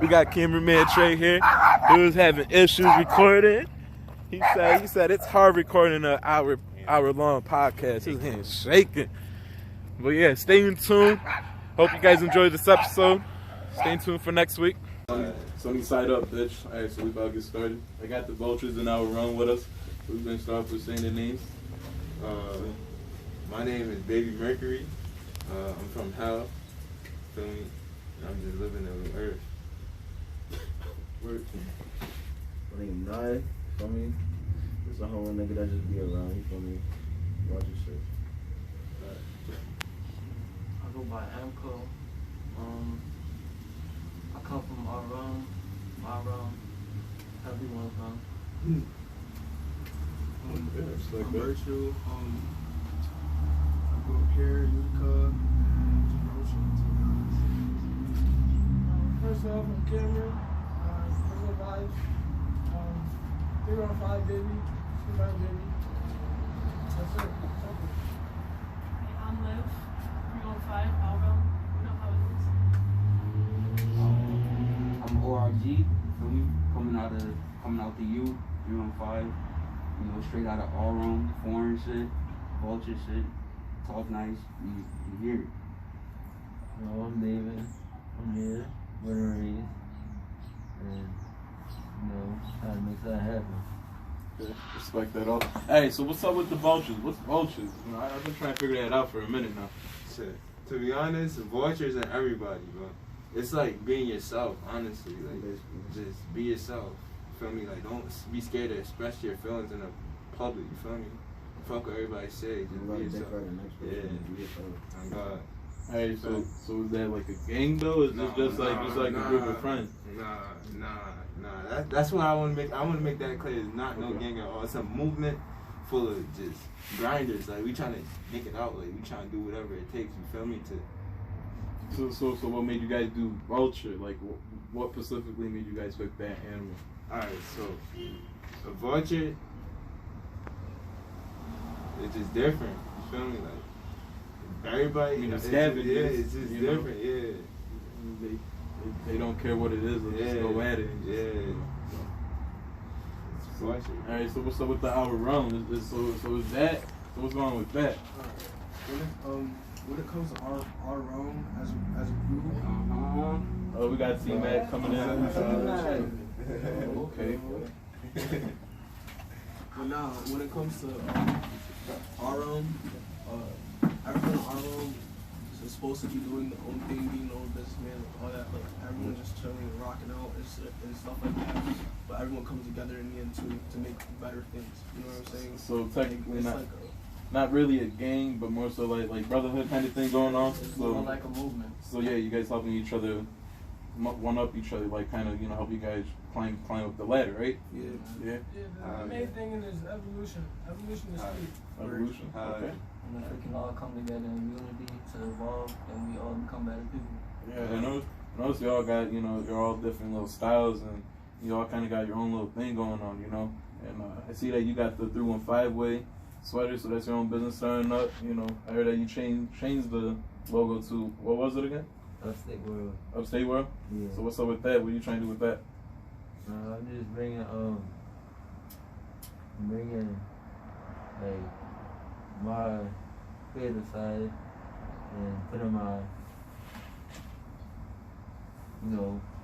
We got cameraman Trey here. He was having issues recording. He said it's hard recording an hour-long podcast. His hand's shaking. But yeah, stay in tune. Hope you guys enjoyed this episode. Stay tuned for next week. Sunny side up, bitch. Alright, so we about to get started. I got the Vultures in Ourealm with us. We're gonna start off with saying their names. My name is Baby Mercury. I'm from hell. Feel me? I'm just living on the earth. My name is Nye. Feel me? It's a whole nigga that just be around. You feel me? Watch your shit. I go by Amco. I come from Ourealm. Everyone from. I'm Virtual. I grew up here, Utica, and First off, I'm Cameron. Personal vibes. 315 baby. 315 baby. That's it. Simple. Hey, I'm Liv. 305 Ourealm. You know how it is. I'm ORG, feel me? Coming out the U, 315. You know, straight out of Ourealm, foreign shit, Vulture shit, talk nice, you hear it. No, I'm David. I'm here, born and raised, and you know, trying to make that happen. Yeah, respect that all. Hey, so what's up with the Vultures? What's Vultures? You know, I've been trying to figure that out for a minute now. Shit. To be honest, Vultures and everybody, bro. It's like being yourself, honestly. Like, just be yourself. Feel me? Like, don't be scared to express your feelings in the public. You feel me? Fuck what everybody say. Just be yourself. Yeah. On God. Hey, so is that like a gang though? Is this just like a group of friends? Nah. That's what I want to make. I want to make that clear. It's not no gang at all. It's a movement full of just grinders. Like, we trying to make it out. Like, we trying to do whatever it takes. You feel me? So what made you guys do Vulture? Like, what specifically made you guys pick that animal? Alright, so a vulture, it's just different. You feel me? Like, everybody, I mean, it's scavengers, it's just know? different. Yeah. They don't care what it is. They just go at it. Yeah. All right. So what's up with the Ourealm? So is that? So what's going on with that? When it comes to our realm as a group, Oh, we got C-Mac coming in. Okay. But now, when it comes to our realm, everyone in our realm is supposed to be doing their own thing, being their own businessman, all that. But everyone just chilling and rocking out and stuff like that. But everyone comes together in the end to make better things. You know what I'm saying? So technically, it's not really a gang, but more so like brotherhood kind of thing going on. It's more like a movement. So yeah, you guys helping each other, one up each other, like kind of help you guys climb up the ladder, right? Yeah. The main thing is evolution. Evolution is key. Evolution. Okay. And if we can all come together in unity to evolve, then we all become better people. Yeah, I notice you all got, you're all different little styles, and you all kind of got your own little thing going on, And I see that you got the 315 way sweater, so that's your own business starting up. I heard that you changed the logo to, what was it again? Upstate World. Upstate World? Yeah. So what's up with that? What are you trying to do with that? I'm just bringing like my creative side and putting my,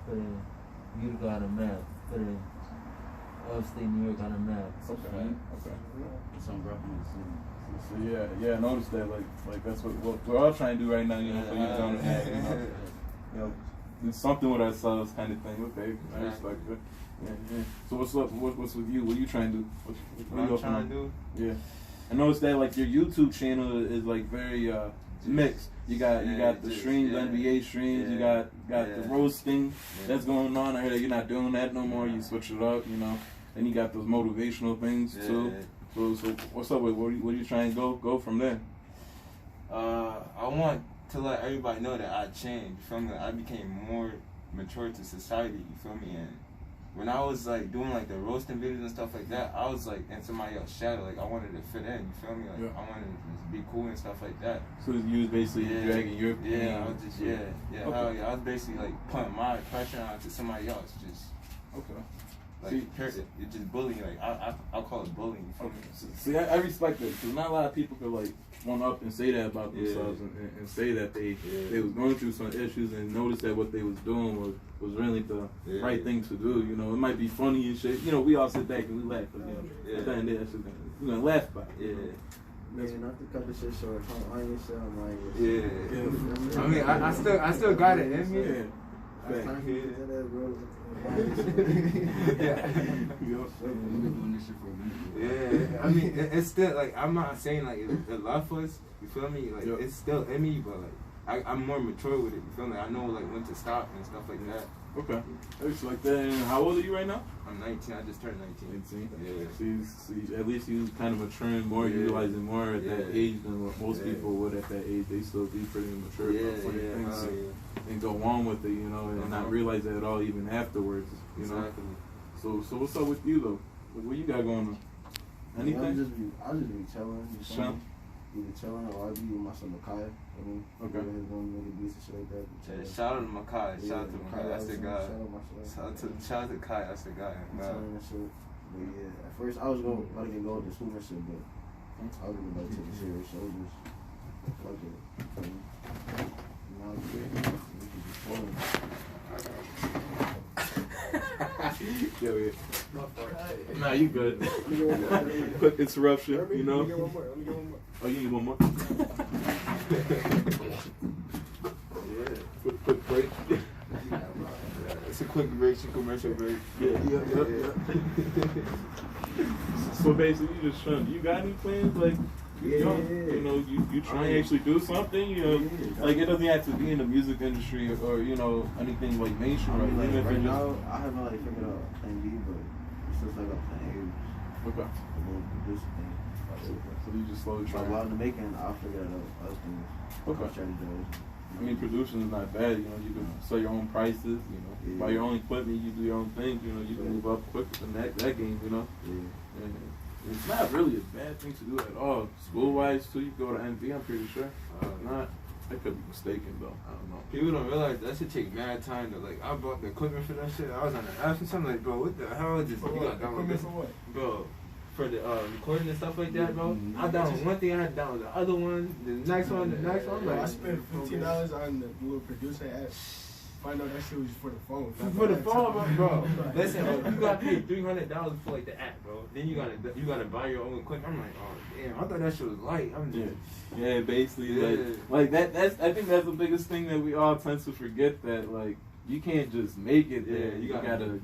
putting Utica on a map, putting upstate New York on a map. Okay. Some reference. So yeah, I noticed that. Like that's what we're all trying to do right now. For you on the map. Do something with ourselves, kind of thing. Okay, I respect it. Yeah. So what's up? What's with you? What are you trying to do? What I'm trying to do? Yeah. I noticed that like your YouTube channel is like very mixed. You got the streams, NBA streams. You got the roasting that's going on. I heard that you're not doing that no more. You switch it up, And you got those motivational things too. So what's up with what are you trying to go from there? I want to let everybody know that I changed. You feel me? I became more mature to society. You feel me? And when I was like doing like the roasting videos and stuff like that, I was like in somebody else's shadow. Like I wanted to fit in. You feel me? Like Yeah. I wanted to just be cool and stuff like that. So you was basically dragging your pain. Yeah, I was just Okay. hell yeah. I was basically like putting my pressure onto somebody else. Just Okay. like it just bullying. Like I call it bullying. You feel me? See, I respect that because not a lot of people could like one up and say that about themselves and say that they was going through some issues and notice that what they was doing was really the right thing to do. You know, it might be funny and shit. You know, we all sit back and we laugh, but you know, at the end of that shit, we're gonna laugh about it. Yeah, not to cut the shit short. I'm on your shit. I'm like, Yeah. I mean, I still got it in me. Yeah. That's time for you to do that, bro. We've been doing this shit for a minute. Yeah, I mean, it's still like I'm not saying like it left us. You feel me? Like it's still in me, but like I'm more mature with it. You feel me? I know like when to stop and stuff like that. Okay. It's like that. And how old are you right now? I'm 19. I just turned 19. 19. Yeah. See, at least you kind of maturing more, utilizing more at that age than what most people would at that age. They still be pretty mature about certain things and go on with it, you know, and not realize that at all even afterwards, you know. So what's up with you though? What you got going on? Anything? I'll just be chilling. Either chilling or I'll be with my son Makai. I mean, okay. Going to make beats and shit like that. Shout out to Makai. Shout out to Makai. That's the guy. Shout out to Kai. That's the guy. And shit. But yeah, at first I was going to let it go with the school and shit, but I was going to take it serious. So it was just fuck it. Now it's good. We can just flow. Nah, you good. Quick interruption, you know. Let me get one more. Oh, you need one more? Quick break. It's a quick break, it's a commercial break. Yeah. So basically, you just trying. You got any plans? Like, you know, you try and actually do something. You know, like it doesn't have to be in the music industry or you know anything like mainstream. I mean, like, right now, I haven't like figured out plan B, but it's just like a plan A. Okay. A little producer thing. So you just slowly try. Like while I'm making, I'll figure out other things. Okay. I mean, producing is not bad. You know, you can sell your own prices. You know, buy your own equipment. You do your own thing. You know, you can move up quicker than that game. You know. And it's not really a bad thing to do at all. School-wise, too, you go to NV, I'm pretty sure. Not. I could be mistaken, though. I don't know. People don't realize that should take mad time to, like, I bought the equipment for that shit. I was on the app and something like, bro, what the hell is this? For You what? got Equipment for what? Bro, for the recording and stuff like that, bro. I downloaded one thing, I had downloaded the other one, the next one. Bro, I Like, spent $15 on the little producer app. Find out that shit was for the phone. for the phone, bro. Listen, bro, you got paid $300 for like the app, bro. Then you gotta buy your own equipment. I'm like, oh damn, I thought that shit was light. I'm just basically, like that's. I think that's the biggest thing that we all tend to forget, that like you can't just make it there. You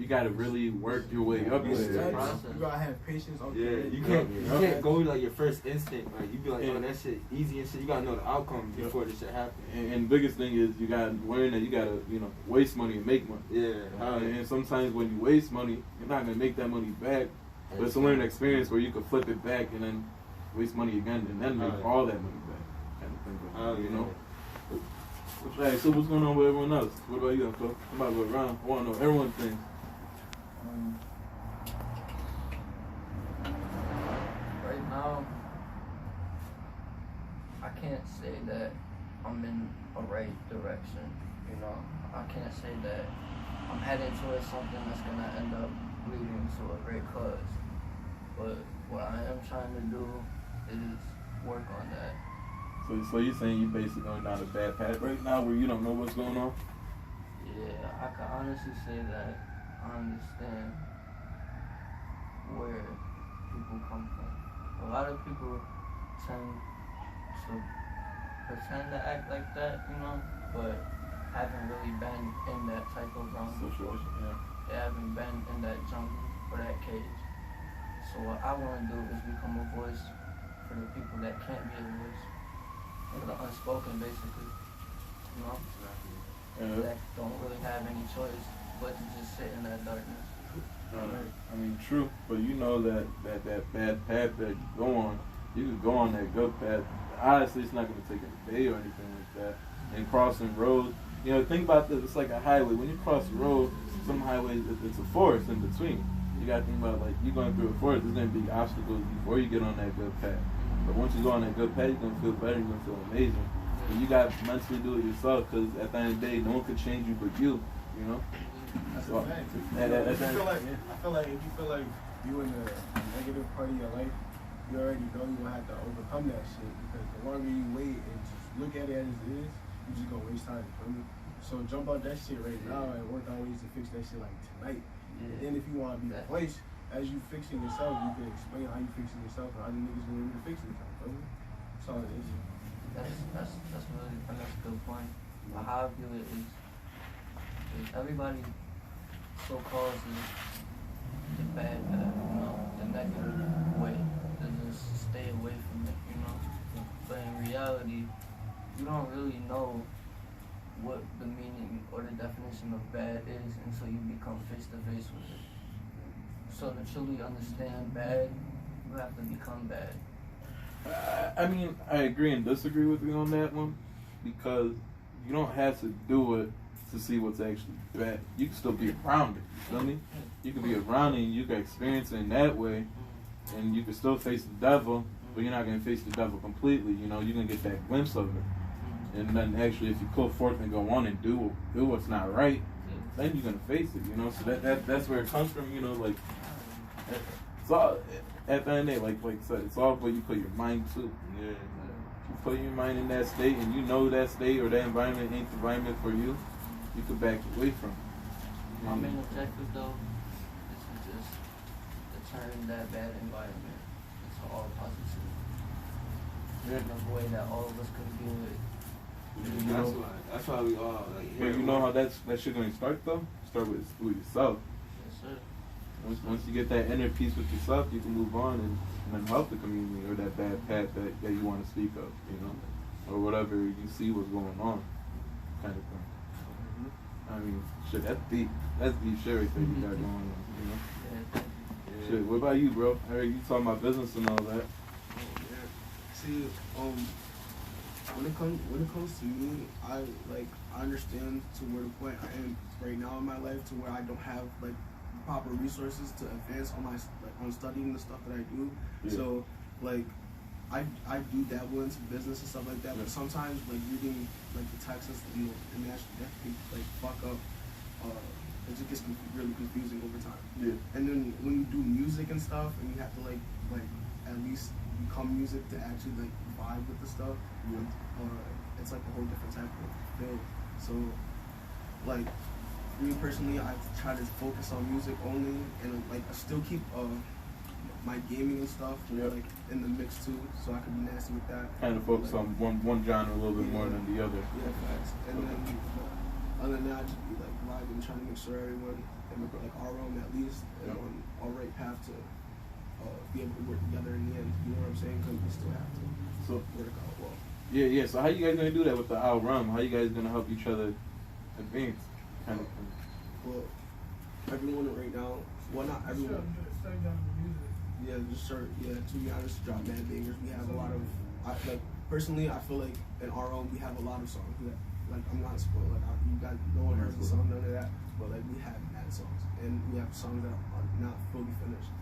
gotta really work your way up there. You gotta have patience. You can't go like your first instinct. Like you be like, oh, that shit easy and shit. You gotta know the outcome before this shit happen. And the biggest thing is you gotta learn that you gotta waste money and make money. And sometimes when you waste money, you're not gonna make that money back. But it's a learning experience where you can flip it back and then waste money again and then make all that money back. Kind of thing, you know. Hey, so what's going on with everyone else? What about you, Uncle? I'm about to go around. I want to know everyone's thing. Right now, I can't say that I'm in a right direction. You know, I can't say that I'm heading towards something that's gonna end up leading to a great cause. But what I am trying to do is work on that. So you're saying you're basically going down a bad path right now where you don't know what's going on? Yeah, I can honestly say that I understand where people come from. A lot of people tend to pretend to act like that, you know, but haven't really been in that type of realm before. They haven't been in that jungle or that cage. So what I want to do is become a voice for the people that can't be a voice. The unspoken, basically, you know, that don't really have any choice but to just sit in that darkness. I mean, true, but you know that bad path that you go on, you can go on that good path. Honestly, it's not going to take a day or anything like that. And crossing roads, you know, think about this, it's like a highway. When you cross the road, some highways it's a forest in between. You gotta think about like you going through a forest. There's gonna be obstacles before you get on that good path. But once you go on that good path, you're gonna feel better. You're gonna feel amazing. And you gotta mentally do it yourself because at the end of the day, no one could change you but you. You know. That's So, a fact. I feel like if you feel like you in the negative part of your life, you already know you're gonna have to overcome that shit. Because the longer you wait and just look at it as it is, you just gonna waste time. You feel me? So jump out that shit right now and work on ways to fix that shit like tonight. And then if you want to be replaced, as you fixing yourself, you can explain how you fixing yourself and how the niggas gonna be fixing yourself. Feel me? That's all it is. That's really that's a good point. But how I view it is everybody so calls the bad, the negative way. To just stay away from it, you know. But in reality, you don't really know what the meaning or the definition of bad is until you become face to face with it. So to truly understand bad, you have to become bad. I mean, I agree and disagree with you on that one because you don't have to do it to see what's actually bad. You can still be around it. You feel me? You can be around it and you can experience it in that way, and you can still face the devil, but you're not gonna face the devil completely. You know, you're gonna get that glimpse of it. And then actually, if you pull forth and go on and do what's not right, then you're gonna face it. You know, so that's where it comes from. You know, like it's all at the end of the day, like I said, it's all where you put your mind to. Yeah. You put your mind in that state, and you know that state or that environment ain't the environment for you. You can back away from it. My main objective though is to just to turn that bad environment into all positive. In a way that all of us can do it. That's why we all like. But you know how that shit gonna start though? Start with yourself. Yes, sir. Once you get that inner peace with yourself, you can move on and then help the community or that bad path that you want to speak of, you know, or whatever you see what's going on, kind of thing. I mean, shit, that's deep shit right there you got going on, you know. Yeah. Shit, what about you, bro? I heard you talking about business and all that. Yeah. See, when it comes to me, I understand to where the point I am right now in my life, to where I don't have like proper resources to advance on on studying the stuff that I do. Yeah. So like I do dabble into business and stuff like that, but sometimes like reading like the texts, you know, and that can like fuck up. It just gets really confusing over time. Yeah. And then when you do music and stuff, and you have to like at least become music to actually like vibe with the stuff. Yeah. It's like a whole different type of thing. So like me personally, I try to focus on music only, and like I still keep my gaming and stuff like in the mix too, so I can be nasty with that. Kind of focus on one genre a little bit more than the other. Yeah, facts. And then other than that, I just be like vibing, trying to make sure everyone in like Ourealm at least is on all right path to be able to work together in the end. You know what I'm saying? Because we still have to work out well. Yeah. So how you guys gonna do that with the Ourealm? How you guys gonna help each other advance? Kind of thing. Well, everyone right now, well not everyone. Yeah, just sure. Yeah, to be honest, drop mad bangers. We have a lot of, personally, I feel like in our own we have a lot of songs. Like I'm not spoiled. Like no one heard the song, none of that. But like we have mad songs, and we have songs that are not fully finished.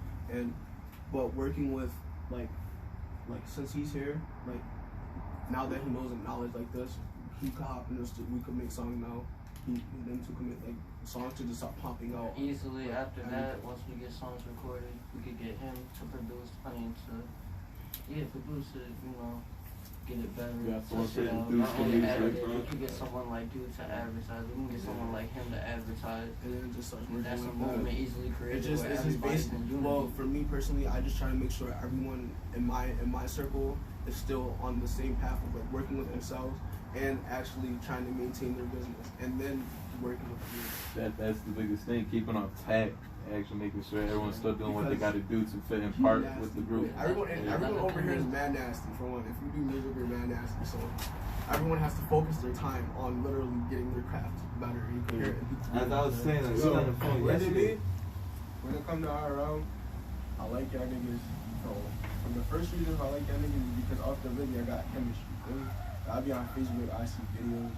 But working with like since he's here, like now that he knows knowledge like this, he could hop in this. We could make songs now. Them two commit like songs to just start popping out. Easily after that, once we get songs recorded, we could get him to produce, produce it, you know, get it better. Yeah, so push it out. do Not some only music, edit it, we could get someone like you to advertise. We can get someone like him to advertise. And then just start working That's a like movement that. easily created. It's just based. Well, for me personally, I just try to make sure everyone in my circle is still on the same path of like working with themselves and actually trying to maintain their business, and then working with the That's the biggest thing, keeping on tack, actually making sure everyone's still doing what they got to do to fit in part with the group. Everyone over here is mad nasty for one. If you do music, you're mad nasty. So everyone has to focus their time on literally getting their craft better. You can hear it. As I was saying, like, we on the phone yesterday. When it comes to Ourealm, I like y'all niggas. So, from the first reason I like y'all niggas is because off the video I got chemistry. I be on Facebook, I see videos,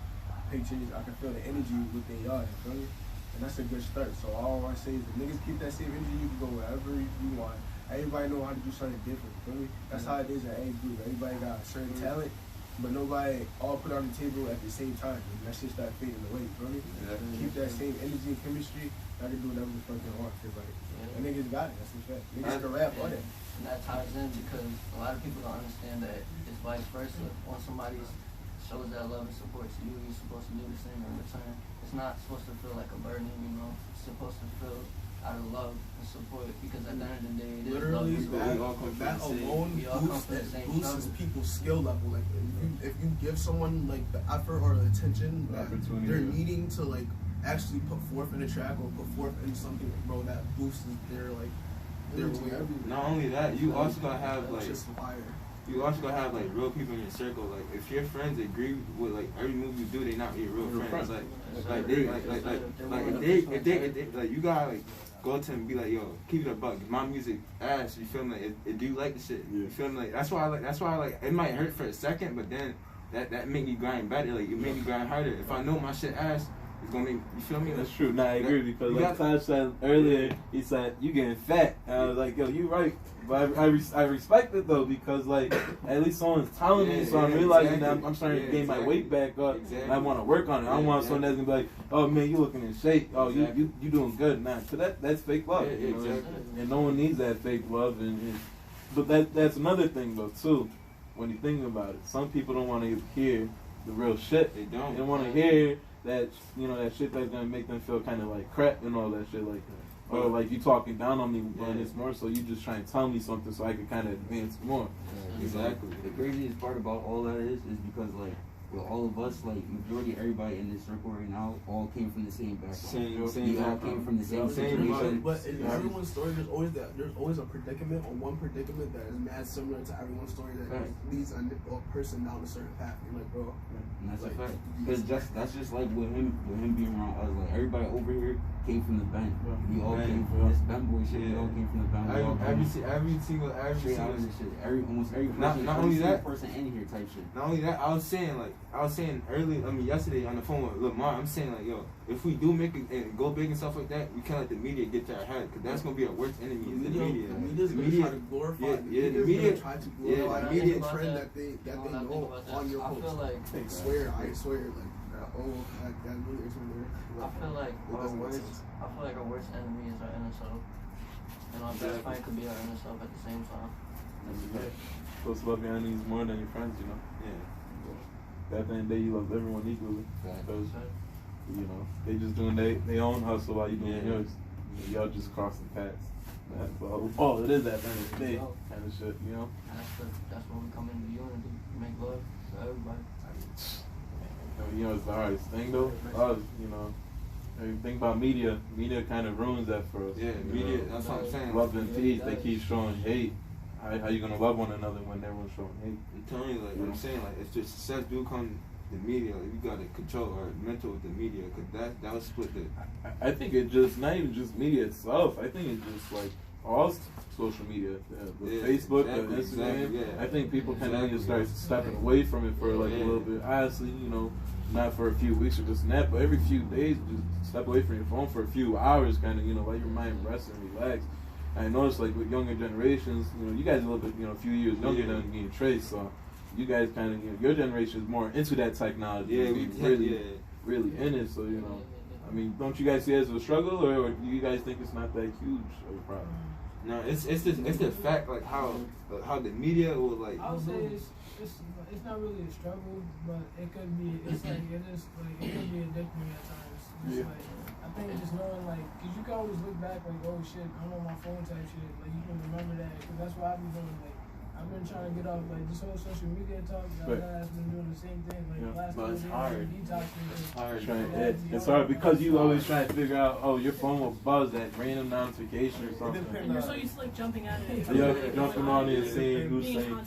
pictures, I can feel the energy within y'all, you feel me? And that's a good start. So all I say is the niggas keep that same energy, you can go wherever you want. Everybody know how to do something different, feel me? That's how it is in any group. Everybody got a certain talent, but nobody all put on the table at the same time. And that shit start fading away, feel me? Keep that same energy and chemistry, y'all can do whatever the fuck you want. Cause like, the niggas got it, that's the fact. Niggas can rap on it. And that ties in because a lot of people don't understand that it's vice versa. When somebody shows that love and supports you, you're supposed to do the same in return. It's not supposed to feel like a burden, you know? It's supposed to feel out of love and support because at the end of the day, it is literally love. that alone boosts people's skill level. Like if you give someone like the effort or the attention that they're needing to like actually put forth in a track or put forth in something, bro, that boosts their like their way. Not only that, you also gotta have like just fire. You also gotta have like real people in your circle. Like if your friends agree with like every move you do, they not your real friends. Like if they like you gotta like go to them and be like, yo, keep it a buck. My music ass. You feel me? Like, do you like the shit? You feel me? Like that's why I like. It might hurt for a second, but then that make me grind better. Like it make me grind harder. If I know my shit ass, it's gonna make you feel me. That's true. Nah, I agree because like Taj said earlier, he said you getting fat. And I was like, yo, you right. But I respect it though because like at least someone's telling me, so I'm realizing that I'm starting to gain my weight back up. And I want to work on it. I don't want someone that's gonna be like, oh man, you looking in shape. Oh, you doing good. Nah, so that's fake love. You know? And no one needs that fake love. But that's another thing though too. When you think about it, some people don't want to hear the real shit. They don't want to hear that that shit that's gonna make them feel kind of like crap and all that shit like that. Or like you talking down on me, but it's more so you just trying to tell me something so I can kind of advance more. Exactly. The craziest part about all that is because like with all of us, like majority everybody in this circle right now all came from the same background. We all came from the same situation. But in everyone's story, there's always a predicament or one predicament that is mad similar to everyone's story that leads a person down a certain path. You're like, bro. And that's a fact. Because that's just like with him being around us. Like everybody over here came from the band. We all came from this band boy shit. We all came from the band. Every single shit. Almost every person. Not only that person in here type shit. Not only that, I was saying yesterday on the phone with Lamar, I'm saying like, yo, if we do make it and go big and stuff like that, we can't let the media get to our head because that's gonna be our worst enemy. The media. The media try to glorify. The media try to glorify media trend that they know on your post. I swear, like, that really is weird. I feel like our worst enemy is our inner self, and our best friend could be our inner self at the same time. Supposed to love your enemies more than your friends, you know. Yeah. At the end of the day, you love everyone equally. Because, they just doing their own hustle while you doing yours. Y'all just crossing paths. That's all it is at the end of the day, kind of shit, you know. That's what we come into unity, make love to everybody. It's the hardest thing though. Think about media. Media kind of ruins that for us. Yeah, media. That's what I'm saying. Love and peace. They keep showing hate. How you gonna love one another when everyone's showing hate? I'm telling you, like what I'm saying, like it's just success do come the media. Like, you gotta control or mental with the media because that was split the. I think it just not even just media itself. I think it's just like all social media, Facebook, Instagram. I think people kind of need to start stepping away from it for like a little bit. Honestly, not for a few weeks or just that, but every few days, just step away from your phone for a few hours, kind of, let your mind rest and relax. I noticed like with younger generations, you guys are a little bit, a few years younger than me and Trace, so you guys kind of, your generation is more into that technology. Yeah, we really in it. So I mean, don't you guys see it as a struggle, or do you guys think it's not that huge of a problem? No, it's the fact like how the media will like. I would say it's not really a struggle, but it could be. It's like it could be addicting at times. Just like I think just knowing like, cause you can always look back like, oh shit, I'm on my phone type shit. Like you can remember that, cause that's what I've been doing. Like I've been trying to get off like this whole social media talk. I've been doing the same thing. Like last but it's hard. It's hard because you always try to figure out. Oh, your phone will buzz that random notification or something. And you're so used to like jumping at it. Jumping on it and seeing who's saying.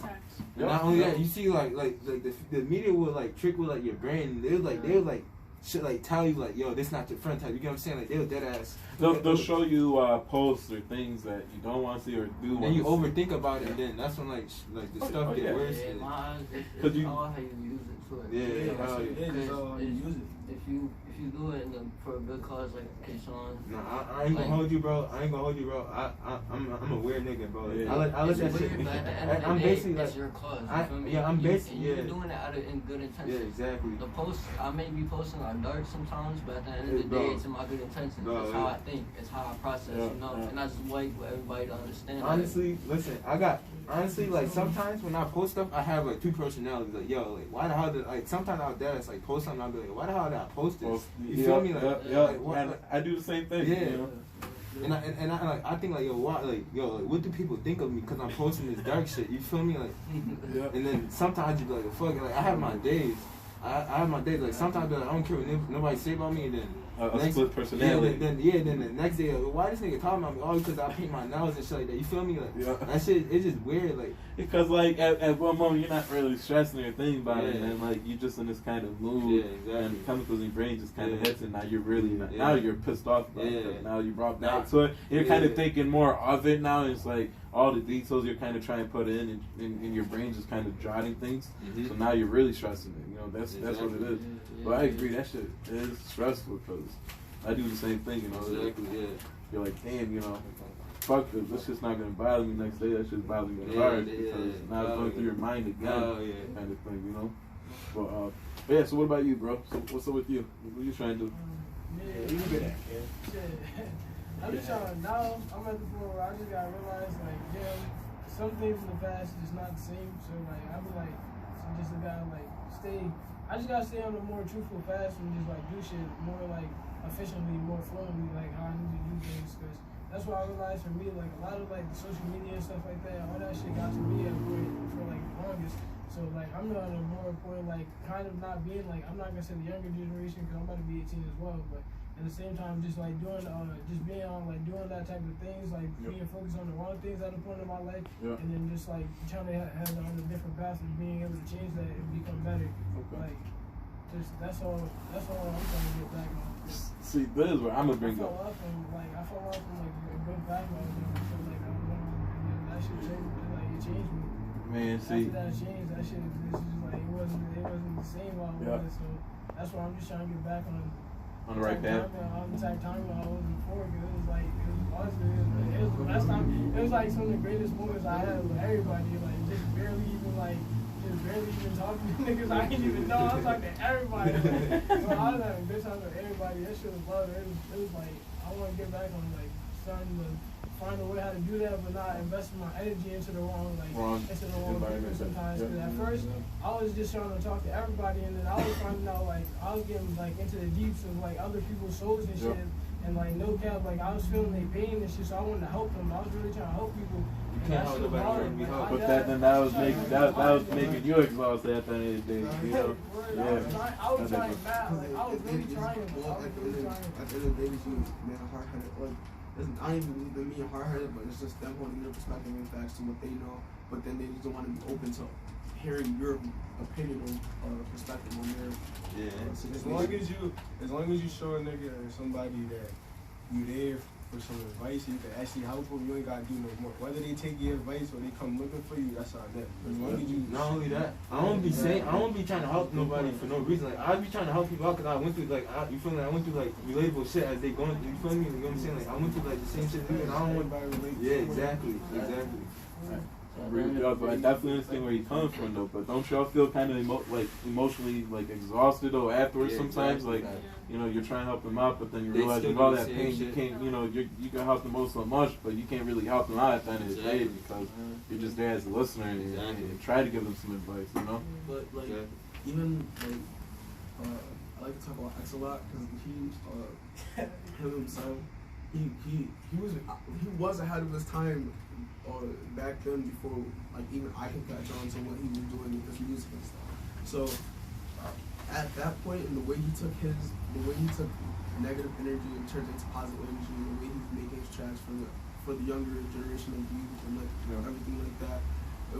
Not only that, you see like the media will like trick with like your brain. They'll like shit like tell you like, yo, this not your friend type. You get what I'm saying? Like they'll dead ass. They'll show you posts or things that you don't want to see or do. Then you overthink about it, and then that's when like the stuff get worse. It's all how you use it too. How you use it. If if you do it for a good cause, like Keshawn. Nah, I ain't gonna hold you, bro. I'm a weird nigga, bro. Like, Yeah. I let that It's shit. weird, but at the end of the I'm day, basically it's like, your cause. You I- feel me? yeah, I'm You- basically- You're yeah. doing it out of in good intentions. Yeah, exactly. The posts I may be posting are dark sometimes, but at the end of the Bro. day, it's in my good intentions. Bro, It's how I think. It's how I process. Yeah, You know, yeah. and I just wait for everybody to understand. Honestly, listen, honestly, like sometimes when I post stuff, I have like two personalities. Like, yo, like why the hell did like sometimes I'll dad like post something, I'll be like, why the hell did I post this? You feel me? Like, like, what, and I do the same thing. Yeah. You know? And I like I think like yo what do people think of me because I'm posting this dark shit? You feel me? Like, Yeah. and then sometimes you be like fuck it, like I have my days. I have my days. Like sometimes I don't care what nobody say about me, and then A split personality. then the next day, why this nigga talking about me? Oh, because I paint my nails and shit like that. You feel me? Like Yeah. that shit, it's just weird. Like Because like at one moment you're not really stressing or thinking about it, Yeah. and like you're just in this kind of mood, Yeah, exactly. and chemicals in your brain just kind of Yeah. hits, and now you're really not, Yeah. now you're pissed off about Yeah. it. Now you brought back Nah. to it. You're kind Yeah. of thinking more of it now. And it's like all the details you're kind of trying to put in, and your brain just kind of jotting things. Mhm. So now you're really stressing it. You know, that's what it is. Yeah, But I agree, that shit is stressful because I do the same thing. You know, exactly, yeah. you're like, damn, you know. Fuck this. This shit's not gonna bother me next day. That shit's bothering me hard because now it's going through your mind again, kind of thing, you know. But yeah. So what about you, bro? So what's up with you? What are you trying to do? Yeah. You good at, kid. Shit. I'm just trying now. I'm at the point where I just gotta realize, like, damn, some things in the past is just not the same. So like, I be like, just gotta like stay. I just gotta stay on the more truthful path and just like do shit more like efficiently, more fluently, like how I need to do things. Cause that's what I realized for me. Like a lot of like the social media and stuff like that, all that shit got to me at a point for like the longest. So like I'm not at a more point like kind of not being like I'm not gonna say the younger generation because I'm about to be 18 as well, but at the same time just like doing just being on like doing that type of things, like being focused on the wrong things at a point in my life, and then just like trying to have on a different path and being able to change that and become better. Like just that's all I'm trying to get back on. See, this is where I'm gonna bring I up. fell off from like a good background and I feel like I was on, and then that shit changed, like it changed me. Man, see. After that changed, that shit this is just like it wasn't the same while I was. So that's why I'm just trying to get back on On the right path. On the type time I was before, because it was like it was the best time. It was like some of the greatest moments I had with everybody. Like just barely even talking to niggas I didn't even know. I was talking to everybody. So I was having a good time with everybody. That shit was love. It was like I want to get back on like starting to find a way how to do that, but not investing my energy into the wrong people sometimes. Because at first I was just trying to talk to everybody, and then I was finding out like I was getting like into the deeps of like other people's souls and shit. And like no cap, like I was feeling their pain and shit, so I wanted to help them. I was really trying to help people. You can't help nobody trying to be helped. But that was making you exhausted at the end of the day, you know. I was trying bad. Like I was really trying. At the end of the day, man, hard-headed. Like, it's not even them being hard-headed, but it's just them holding their perspective and facts to what they know. But then they just don't want to be open to hearing your opinion or perspective on their. Yeah. As long as you show a nigga or somebody that you there for some advice, you can actually help them. You ain't gotta do no more. Whether they take your advice or they come looking for you, that's on them. As long as you. Not only that, I don't be trying to help nobody for no reason. Like I be trying to help people out because I went through like you feel me? I went through like relatable shit as they going through. You feel me? You know what I'm saying? Like I went through like the same shit. And I don't want. Yeah, exactly. But I definitely understand where he comes from though. But don't y'all feel kind of emotionally like exhausted though afterwards sometimes? Like you know you're trying to help them out, but then you realize with all that pain you can't. You know you can help them out so much, but you can't really help them out at the end of the day because you're just there as a listener and try to give them some advice. You know. But like even like I like to talk about X a lot because him himself he was ahead of his time. Back then, before like even I could catch on to what he was doing with his music and stuff. So at that point, and the way he took negative energy and turned it into positive energy, and the way he's making his tracks for the younger generation of youth and like everything like that, it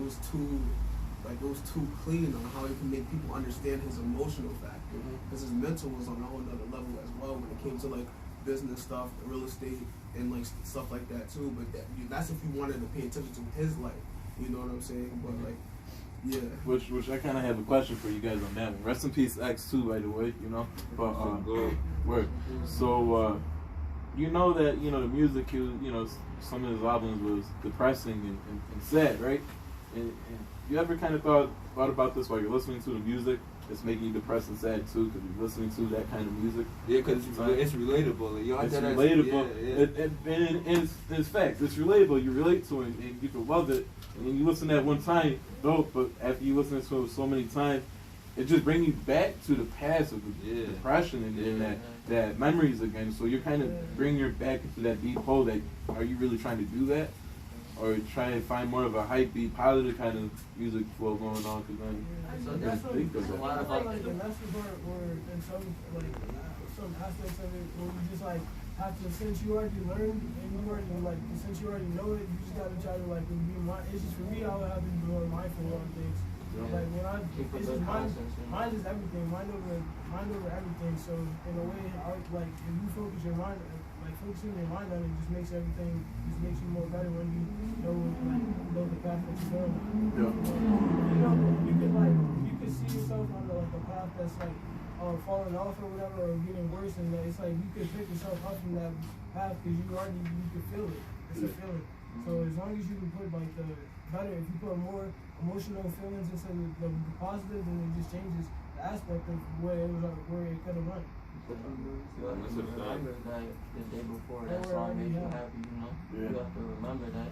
was too clean on how he can make people understand his emotional factor, because his mental was on a whole other level as well when it came to like business stuff, real estate, and like stuff like that too. But that's if you wanted to pay attention to his life, you know what I'm saying? But like Yeah. Which I kind of have a question for you guys on that one. Rest in peace, X2, by the way. You know, but word. So you know that the music, some of his albums was depressing and sad, right? And you ever kind of thought about this while you're listening to the music? It's making you depressed and sad too because you're listening to that kind of music. Yeah, because it's relatable. Like, it's relatable. And it's facts. It's relatable. You relate to it and you can love it. And then you listen to that one time, dope. But after you listen to it so many times, it just brings you back to the past of the depression and that memories again. So you're kind of bringing you back into that deep hole. That are you really trying to do that? Or try and find more of a hype beat, positive kind of music flow going on, because then that's think of that. I feel like the message or in some aspects of it where you just like have to, since you already learned and you already since you already know it, you just gotta try to be it's just for me, I would have to be more mindful on things. Like when it's just mind is everything, mind over everything. So in a way, if you focus your mind. Focusing your mind on it just makes you more better when you know the path that you're going. You could see yourself on a path that's falling off or whatever, or getting worse, and it's like you could pick yourself up from that path because you can feel it. It's a feeling. So as long as you can put if you put more emotional feelings instead of the positive, then it just changes the aspect of where it could have went. You have to remember that the day before that song made you happy, You have to remember that.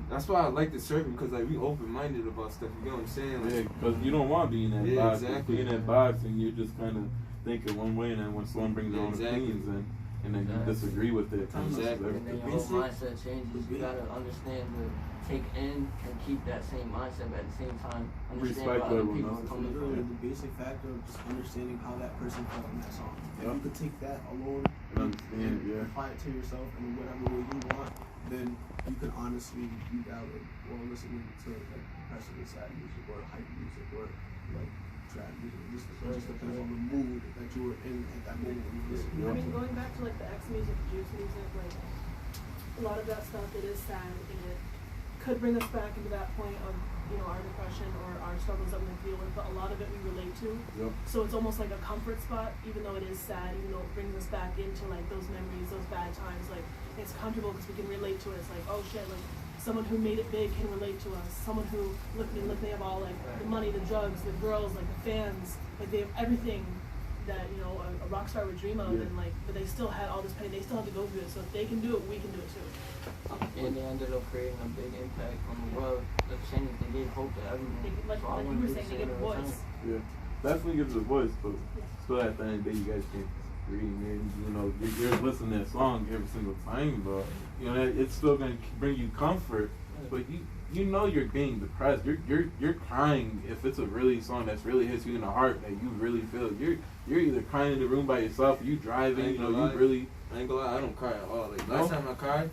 That's why I like the circle, because we open-minded about stuff, you know what I'm saying? Because you don't want to be in that box. Exactly. Be in that box and you're just kind of thinking one way, and then when someone brings their own opinions in, and then you disagree with it. Exactly. And then your whole mindset changes. You gotta understand take in and keep that same mindset, but at the same time understand where other people are coming from. The basic factor of just understanding how that person felt in that song. If you could take that alone and apply it to yourself in whatever way you want, then you could honestly be valid while listening to depressive and sad music or hype music or trap music. Just depends on the mood that you were in at that moment when you listen. I mean, going back to the X music, Juice music, a lot of that stuff, it is sad and it could bring us back into that point of our depression or our struggles that we deal with, but a lot of it we relate to. So it's almost like a comfort spot, even though it is sad, even though it brings us back into those memories, those bad times. It's comfortable because we can relate to it. It's oh shit, someone who made it big can relate to us. Someone who look, they have all the money, the drugs, the girls, the fans, they have everything that a rock star would dream of, and but they still had all this pain. They still have to go through it. So if they can do it, we can do it too. And they ended up creating a big impact on the world. Like saying they gave hope to everyone. Like you were saying, they give a voice. Yeah, definitely gives a voice, but still at the end of the day, you guys can't disagree. Man, you're listening to that song every single time, but it's still gonna bring you comfort. But you're being depressed. You're crying if it's a really song that's really hits you in the heart that you really feel. You're either crying in the room by yourself, or you driving. I ain't gonna lie, I don't cry at all. Last time I cried,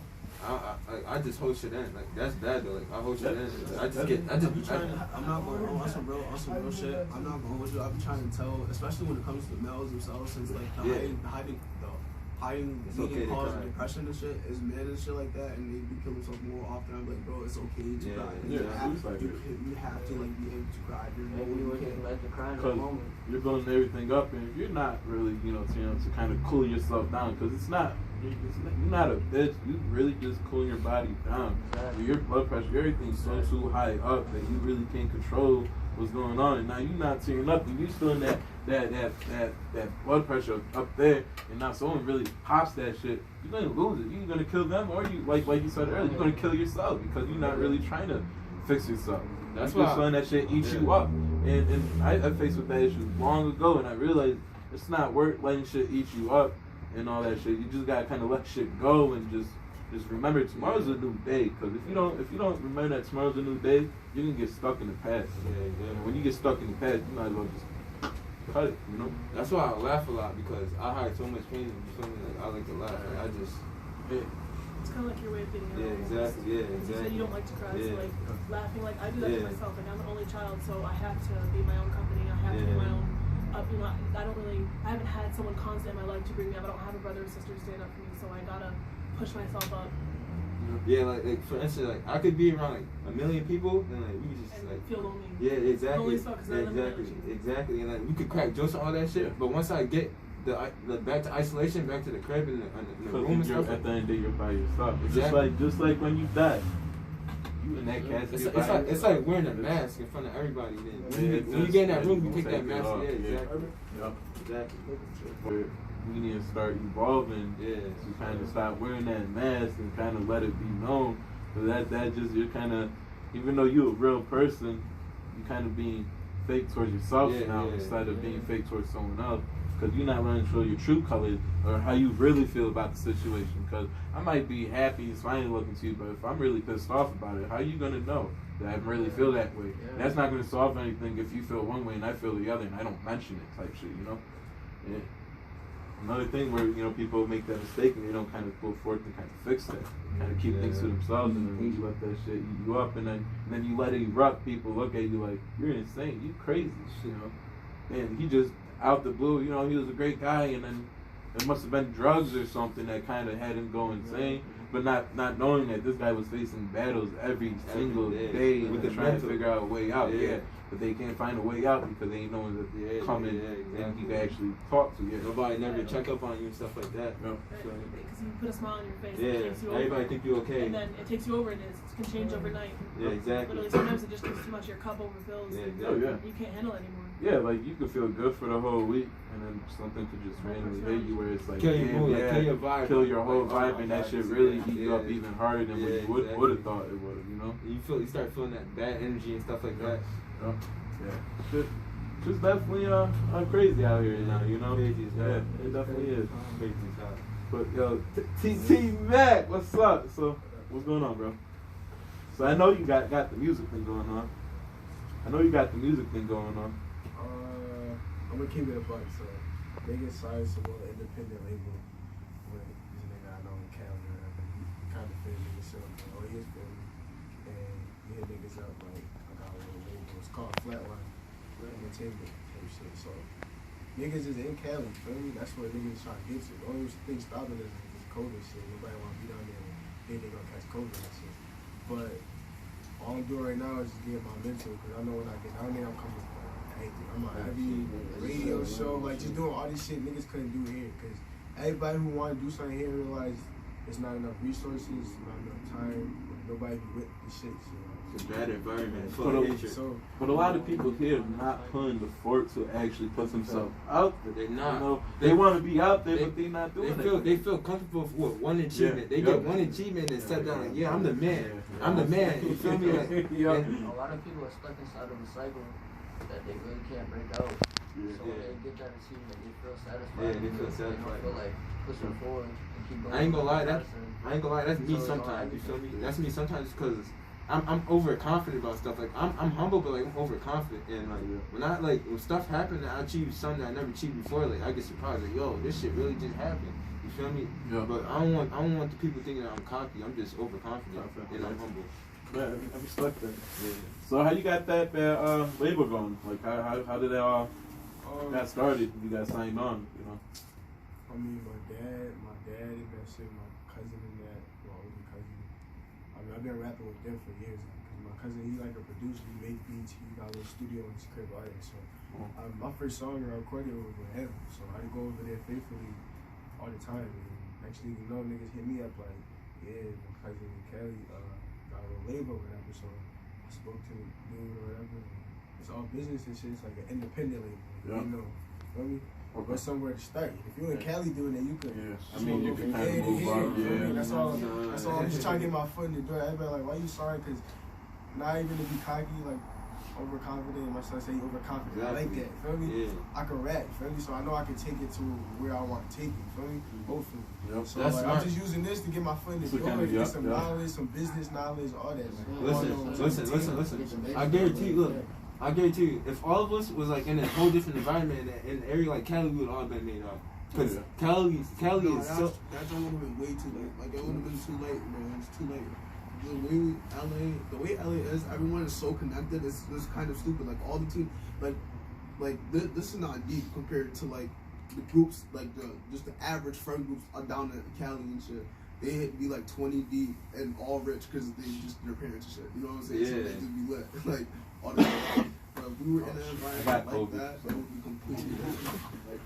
I just hold shit in. That's bad though. I hold shit in. I'm not going on some real shit. I'm not going with you. I've been trying to tell, especially when it comes to the males themselves, since hiding leading cause of depression and shit is men and shit like that, and they be killing themselves more often. I'm bro, it's okay to cry. You have to be able to cry. You're building everything up, and if you're not really, to kind of cool yourself down, because you're not a bitch. You really just cool your body down. Your blood pressure, everything's so too high up that you really can't control what's going on. And now you're not tearing up, and you're still in that blood pressure up there, and now someone really pops that shit, you're gonna lose it. You're gonna kill them, or you like you said earlier, you're gonna kill yourself because you're not really trying to fix yourself. That's why just letting that shit eat you up. And I faced with that issue long ago, and I realized it's not worth letting shit eat you up and all that shit. You just gotta kind of let shit go and just remember tomorrow's a new day. Because if you don't remember that tomorrow's a new day, you can get stuck in the past. When you get stuck in the past, you might as well just cut it. That's why I laugh a lot, because I hide so much pain. You feel me? I like to laugh. It's kind of like your way of getting out. Exactly. You said you don't like to cry, so laughing. I do that to myself. I'm the only child, so I have to be my own company. I have to be my own. I haven't had someone constant in my life to bring me up. I don't have a brother or sister to stand up for me, so I gotta push myself up. Yeah, like for instance, like I could be around like a million people and like we just And like feel lonely. yeah, exactly, Lonely as fuck 'cause none of them exactly, know you. exactly, and like we could crack jokes and all that shit. But once I get the back to isolation, back to the crib and the room and stuff, at the end of the day, you're by yourself. It's Exactly. just like when you die. You in that casket. it's like wearing a mask in front of everybody. Then Yeah, when you get in that room, you take take that it mask. off, Yeah, yeah. exactly, Yep. exactly. We need to start evolving Yeah. to kind of stop wearing that mask and kind of let it be known. So that just, you're kind of, even though you're a real person, you kind of being fake towards yourself now instead of being fake towards someone else. Because you're not running to show your true colors or how you really feel about the situation. Because I might be happy, smiling, looking to you, but if I'm really pissed off about it, how are you going to know that I really feel that way? And that's not going to solve anything if you feel one way and I feel the other and I don't mention it type shit, you know? Yeah. Another thing where, you know, people make that mistake and they don't kind of go forth and kind of fix that. Kind of keep things to themselves and then you let that shit eat you up and then you let it erupt. People look at you like, you're insane, you crazy, you know? And he just, out the blue, you know, he was a great guy and then it must have been drugs or something that kind of had him go insane. But not knowing that this guy was facing battles every single day with and trying to figure out a way out. Yeah. But they can't find a way out because they ain't knowing that they're coming and he can actually talk to you. Nobody never check up on you and stuff like that. No. Because you put a smile on your face. Yeah, It takes you everybody over, think you okay. and then it takes you over, and it can change overnight. Yeah, exactly. Literally, sometimes it just gets too much. Your cup overfills. Yeah, and exactly. You can't handle it anymore. Yeah, like you could feel good for the whole week and then something could just randomly hit you where it's like, kill your mood, like, kill your vibe. kill your whole Like, vibe and that shit really eat you up even harder than what you would exactly. have thought it would have, you know? You start feeling that bad energy and stuff like that. Yeah. Just definitely crazy out here now, you know? Crazy as hell. Yeah, it definitely is. Crazy as hell. But yo, T Mac, what's up? So what's going on, bro? So I know you got the music thing going on. I'm gonna keep it a buck, so niggas signed some more independent label with this nigga I know in Canada. He kind of fit niggas shit up, like, he is family. And he hit niggas up like, I got a little label, it's called Flatline Entertainment and shit. So niggas is in Cali, feel me? That's what niggas trying to get to. The only thing stopping us is this COVID shit. Nobody wanna be down there and think they gonna catch COVID and shit. But all I'm doing right now is just getting my mental, because I know when I get down there, I'm coming from anything. I'm on every radio show, like just doing all this shit niggas couldn't do here, because everybody who want to do something here realize there's not enough resources, not enough time, nobody be with the shit. It's a bad environment. But a lot of people here not putting the fork to actually put themselves out there. They're not. You know, they want to be out there, but they're not doing it. They feel comfortable with one achievement. They get one achievement and step down like, I'm the man. I'm the man. You feel me? Like, a lot of people are stuck inside of a cycle that they really can't break out. So when they get that achievement, they feel satisfied. Yeah, they feel satisfied. They don't feel like pushing forward and keep going. I ain't gonna lie, that's me sometimes. You feel me? That's me sometimes because I'm overconfident about stuff. Like I'm humble, but like I'm overconfident. And like when stuff happens, I achieve something I never achieved before. Like I get surprised. Like yo, this shit really just happened. You feel me? Yeah. But I don't want the people thinking that I'm cocky. I'm just overconfident and I'm humble. Yeah, I respect that. Yeah. So how you got that label going? Like how did that all got started? You got signed on, you know? I mean, my dad and that shit, my cousin and that, my older cousin. I mean, I've been rapping with them for years. Cause my cousin, he's like a producer. He makes beats. He got a little studio in his crib out here. So my first song I recorded was with him. So I go over there faithfully all the time. And next thing you know, niggas hit me up like, yeah, my cousin Kelly got a little label or whatever. So I spoke to the dude or whatever. It's all business and shit. It's like an independent label. Yeah. You know, feel me? But somewhere to start. If you're in Cali doing it, you could. I mean, you can kind of move up. Yeah. That's all. I'm just trying to get my foot in the door. Everybody like, why you sorry? Because not even to be cocky, like overconfident. My son say he overconfident. I like that. Feel me? Yeah. I can rap. Feel me? So I know I can take it to where I want to take it. Feel me? Hopefully. Yep. So like, I'm just using this to get my foot in the door, get some knowledge, some business knowledge, all that. Listen. I guarantee you, if all of us was like in a whole different environment in an area like Cali, we would all been made up. Because Cali is so. That would have been way too late. Like it would have been too late, man. It's too late. The way LA is, everyone is so connected. It's kind of stupid. Like all the team, this is not deep compared to like the groups, like just the average friend groups are down in Cali and shit. they had to be like 20 deep and all rich because they just their parents and shit. You know what I'm saying? So Yeah. they just be lit. Like all the time. But if we were in an environment like COVID. that, that would be completely different. Like,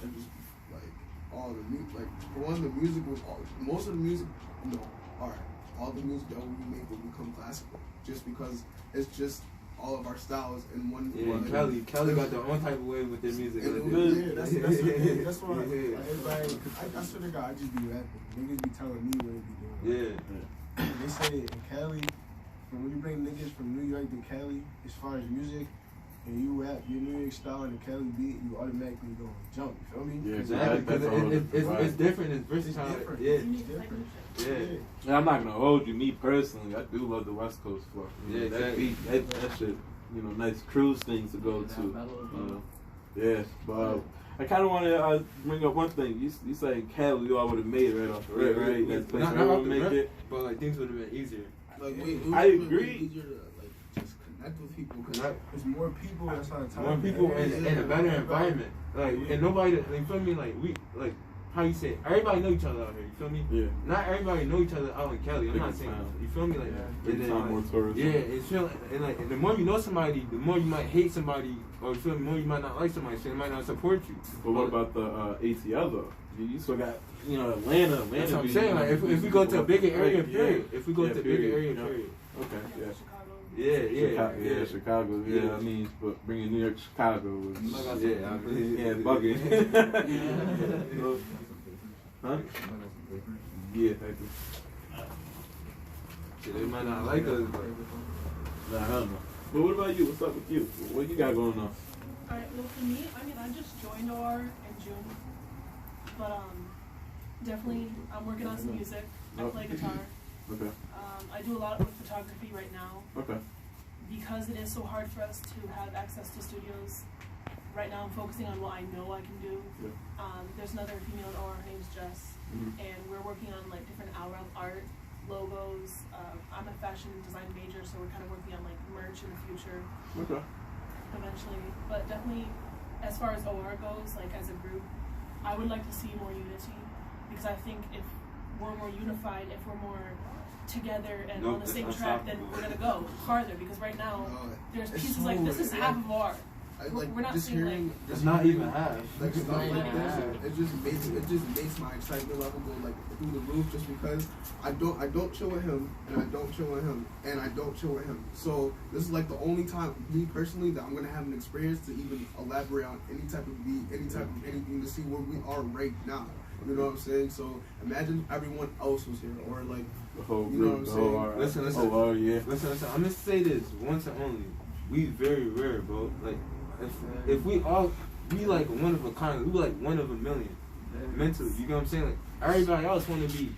and just like all the music, like for one, the music was most of the music. No, all right, all the music that we make will become classical just because it's just all of our styles in one. Yeah, like, Kelly got their own type of way with their music. And Like, yeah, that's the thing. That's why Yeah. like, everybody. I swear to God, I just be rapping. Niggas be telling me what they be doing. Yeah. They say in Cali, when you bring niggas from New York to Cali, as far as music, and you rap your New York style and the Cali beat, you automatically go jump. You feel me? Yeah, Exactly, because it's different, it's versatile. It's different. Yeah, Unique type of shit. yeah. And I'm not gonna hold you. Me personally, I do love the West Coast flow. You know, Yeah, that exactly. beat, that shit. You know, nice cruise things to go That to. mellow as well. Yeah, but I kind of want to bring up one thing. You say Cali, you all would have made it right off the rip, right? That place Not where off we the make rip, it. but like things would have been easier. Like I agree. Easier to like just connect with people because Right. there's more people. That's not time. More people in a better environment. Like, and nobody, you feel me? Like, we, like, how you say it? Everybody know each other out here, you feel me? Yeah. Not everybody know each other out in Cali. I'm Big not saying, time. you feel me? Like, Big and then, time like, more tourism. yeah, it's feel and like, and the more you know somebody, the more you might hate somebody, or you feel me, the more you might not like somebody, so they might not support you. But what about the ATL though? You still got, you know, Atlanta. That's what I'm be, saying. Like, if we go to a bigger area, Yeah. period. If we go Yeah, to a bigger period. area, Yeah. period. Okay, yeah. Chicago. Yeah. Chicago. Yeah, Yeah. I mean, but bringing New York to Chicago was Yeah, I mean, yeah, bugging. Huh? Yeah, thank you. Shit, they might not like us, but Nah, hell no. But what about you? What's up with you? What you got going on? Alright, well for me, I mean I just joined OR in June. But definitely I'm working on some music. I play guitar. Okay. I do a lot with photography right now. Okay. Because it is so hard for us to have access to studios. Right now I'm focusing on what I know I can do. Yeah. There's another female in OR, her name's Jess. Mhm. And we're working on like different Ourealm art, logos. I'm a fashion design major, so we're kind of working on like merch in the future. Okay. Eventually, but definitely as far as OR goes, like as a group, I would like to see more unity because I think if we're more unified, if we're more together and on the same track, then we're gonna go farther because right now there's It's pieces so- like this is half of OR. like We're not just seeing hearing. like it's not even half. Like It's stuff not even like this, half. it just makes my excitement level go like through the roof just because I don't chill with him and I don't chill with him and I don't chill with him. So this is like the only time me personally that I'm gonna have an experience to even elaborate on any type of beat, any type of anything to see where we are right now. You know what I'm saying? So imagine everyone else was here or like The whole you know group, what the I'm whole saying? Listen, listen. Oh, yeah. Listen, I'm gonna say this once and only. We very rare, bro. Like, if we all, we like one of a kind. We like one of a million. Mentally, you know what I'm saying? Like, everybody else wanna be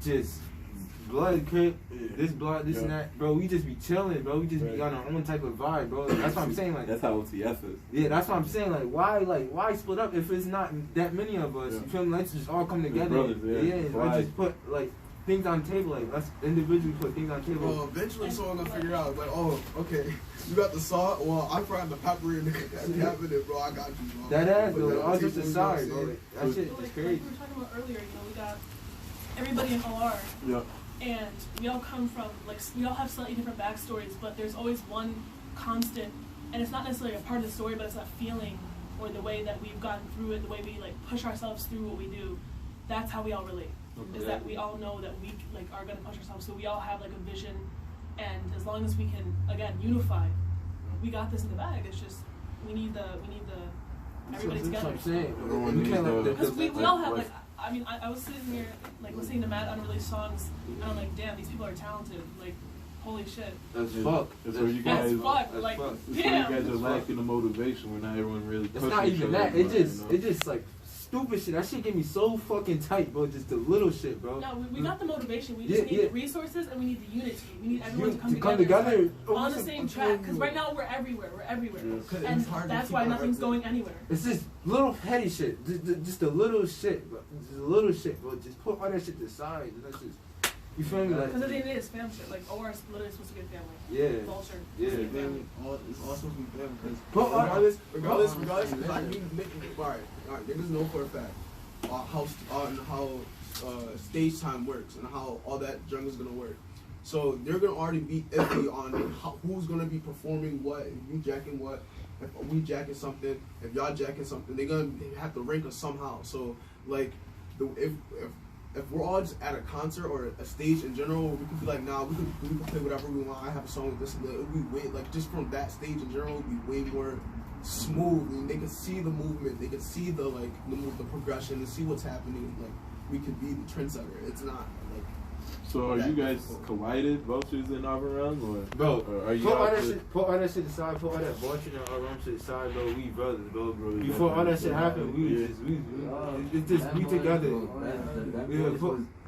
just blood crip, this blood, this and that, bro. We just be chilling, bro. We just be on our own type of vibe, bro. That's what I'm saying. Like, That's how OTF is. yeah, that's what I'm saying. Like, why split up if it's not that many of us? Yeah. You feel me? Let's just all come together. brothers, yeah. Let's Why? just put like things on the table. Like, let's individually put things on the table. Well, eventually someone gonna figure out like, oh, okay, you got the salt. Well, I brought the pepper in the cabinet, bro. I got you, bro. That ass, But bro. then All just people aside, gonna bro. say- That shit like, is like crazy. we were talking about earlier, you know, we got everybody in OR. Yeah. And we all come from, like, we all have slightly different backstories, but there's always one constant, and it's not necessarily a part of the story, but it's that feeling, or the way that we've gotten through it, the way we, like, push ourselves through what we do. That's how we all relate, is that we all know that we, like, are gonna push ourselves, so we all have, like, a vision, and as long as we can, again, unify, we got this in the bag. It's just, we need the everybody That's what together. I'm saying. Everyone You can't needs let the- Because we all have, like- like, I mean, I was sitting here, like, listening to Matt unreleased songs, and I'm like, damn, these people are talented. Like, holy shit. That's Yeah. fuck. That's where you guys. That's fuck. That's Like, fuck. It's where damn. you guys are That's lacking the motivation where not everyone really. It's pushes not each even other, that. It bro, just, you know? it just like stupid shit. That shit get me so fucking tight, bro. Just the little shit, bro. No, we got the motivation. We just Yeah, need yeah. the resources and we need the unity. We need everyone You- to come to come together together on the same track. Because right now we're everywhere. We're everywhere. Yeah. 'Cause And it's hard to that's keep why up nothing's everything. going anywhere. It's just little petty shit. Just a little shit, bro. Just a little shit, bro. Just put all that shit to the side. And that's just, you feel me? Because at the Like, end of the day, it's fam shit. Like, OR is literally supposed to be a family. yeah. Vulture. Yeah. It's supposed to be a family. It's also be them because Put all- regardless, because I mean, alright, niggas know for a fact. on how stage time works and how all that junk is gonna work. So they're gonna already be iffy on who's gonna be performing what, if you jacking what, if we jacking something, if y'all jacking something, they're gonna have to rank us somehow. So like, if we're all just at a concert or a stage in general, we could be like, nah, we could play whatever we want. I have a song with this, and that. It would be way, like, just from that stage in general, it would be way more smooth. And they could see the movement, they could see the the progression, and see what's happening. Like, we could be the trendsetter. It's not like. So are you guys collided, Vultures in Ourealm, or Bro, or are you put all out that there- shit, put all that shit aside, put all that Vulture and Ourealm shit aside, bro. We brothers, bro. Bro, Before all that shit happened, we Yeah. was just it's just we together. Yeah,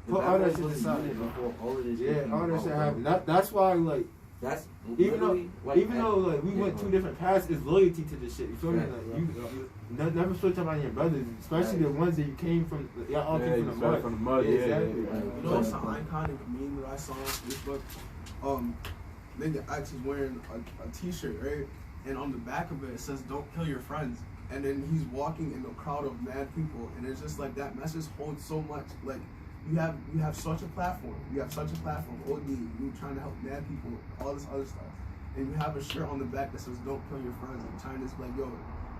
put all that shit aside. Before all of this Yeah, all that shit happened. That's why, like, That's even though like we yeah, went two different paths, it's loyalty to this shit. You feel me? Yeah, Like you never switch up on your brothers, especially the ones that you came from. Y'all all Yeah, came you from the started mud. from the mud, yeah, exactly. yeah. You know, it's an iconic meme that I saw on Facebook. Nigga X is wearing a t-shirt, right? And on the back of it says, "Don't kill your friends." And then he's walking in a crowd of mad people, and it's just like that message holds so much. Like, you have such a platform. You have such a platform. OD, you trying to help mad people, all this other stuff. And you have a shirt on the back that says, "Don't kill your friends." And trying to just like, yo,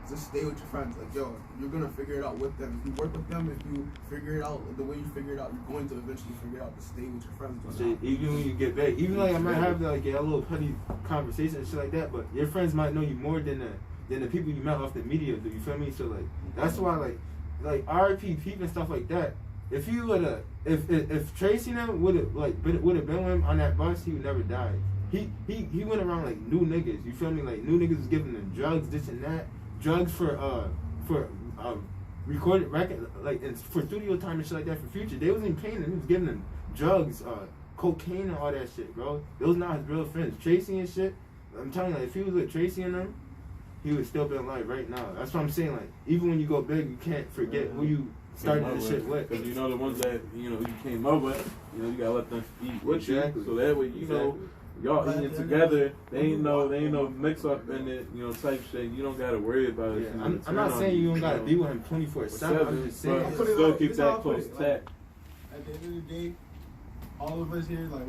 just stay with your friends. Like, yo, you're gonna figure it out with them. If you work with them, if you figure it out the way you figure it out, you're going to eventually figure it out to stay with your friends. Shit, even when you get back, even like I might have like a little petty conversation and shit like that, but your friends might know you more than the people you met off the media. Do you feel me? So like that's why like RIP Peep and stuff like that. If you would if Tracy and them would have been with him on that bus, he would never die. He went around like new niggas. You feel me? Like new niggas was giving them drugs, this and that. Drugs for recorded record, like and for studio time and shit like that for Future. They wasn't paying them. He was giving them drugs, cocaine and all that shit, bro. Those not his real friends. Tracy and shit. I'm telling you, like, if he was with Tracy and them, he would still be alive right now. That's what I'm saying. Like, even when you go big, you can't forget who you started this shit with. Because you know the ones that you came up with, you gotta let them eat with Exactly. you, so that way y'all eating together. They ain't no mix up in it, type shit. You don't gotta worry about it. Yeah, I'm not saying you don't gotta be with him 24/7. I'm just saying, but still keep that close tap. At the end of the day, all of us here, like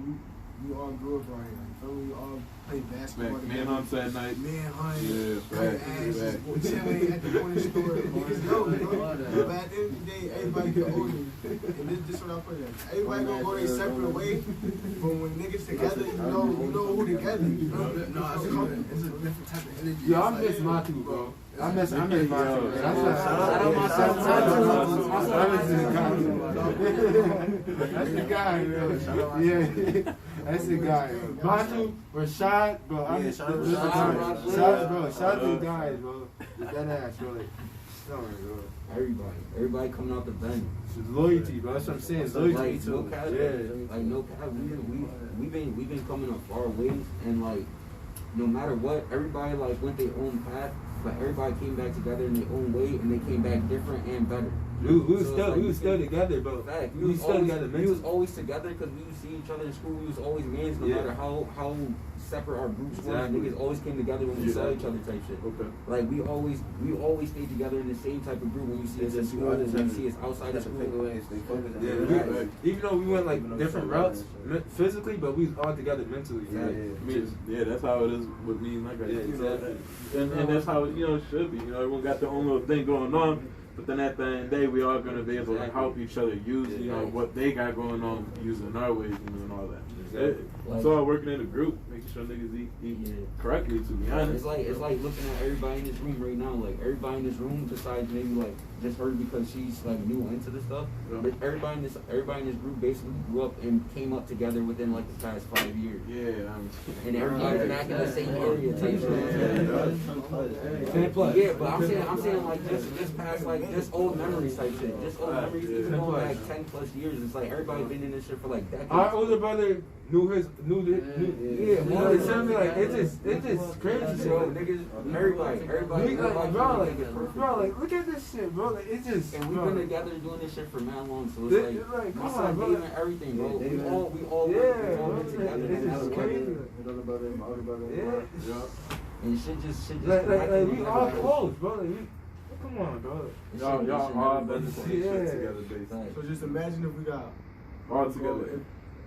we all grew up right here. Like, feel me? We all played basketball together. Manhunt at night. Manhunt. Yeah, Fact. Chilling at the corner store. Niggas know, bro. But at the end of the day, everybody get older. And this is what I put in. Everybody gonna go their separate way. But when niggas together, you know who together. You know? No, it's a different type of energy. yo, I It's miss like, my two, bro. I miss my two. Shout That's the guy, bro. Yeah, that's the guy. Batu, Rashad, bro. I miss bro. Shout to the guys, bro. That ass, bro. Sorry, bro. Everybody coming out the bench. It's loyalty, bro. That's what I'm saying. Loyalty Like to no cap, like no cap. We've been coming a far ways, and like no matter what, everybody like went their own path, but everybody came back together in their own way, and they came back different and better. We was still together, bro. Fact, We was still together. We was always together because we would see each other in school. We was always mans, no matter how separate our groups were. Niggas always came together when we saw each other type shit. Okay. Like we always stayed together in the same type of group when you see us in school, when you see us outside of school. Yeah, even though we went like different routes physically, but we was all together mentally. Yeah, that's how it is with me and my guys. Exactly. And that's how it should be. Everyone got their own little thing going on. But then at the end of the day, we are going to be able to help each other use, what they got going on, using our ways, and all that. It's all working in a group, making sure niggas eat correctly, to be honest. It's like looking at everybody in this room right now. Like everybody in this room, besides maybe like just her because she's like new into this stuff. But everybody in this group basically grew up and came up together within like the past 5 years. Yeah, and everybody's back in the same area type shit. Yeah, but I'm saying like just past like just old memories type shit. Just old memories even going back 10+ years. It's like everybody been in this shit for like decades. Our older brother knew it's just crazy, bro. Niggas, everybody, bro, look at this shit, bro. Like, it's just. And we've been together doing this shit for mad long, so it's like my son Dave and everything, bro. We all been together. It's crazy. And shit just like we all close, bro. Like, come on, dog. It Y'all should all never been go the to same shit yeah. together, basically. So just imagine if we got All together. If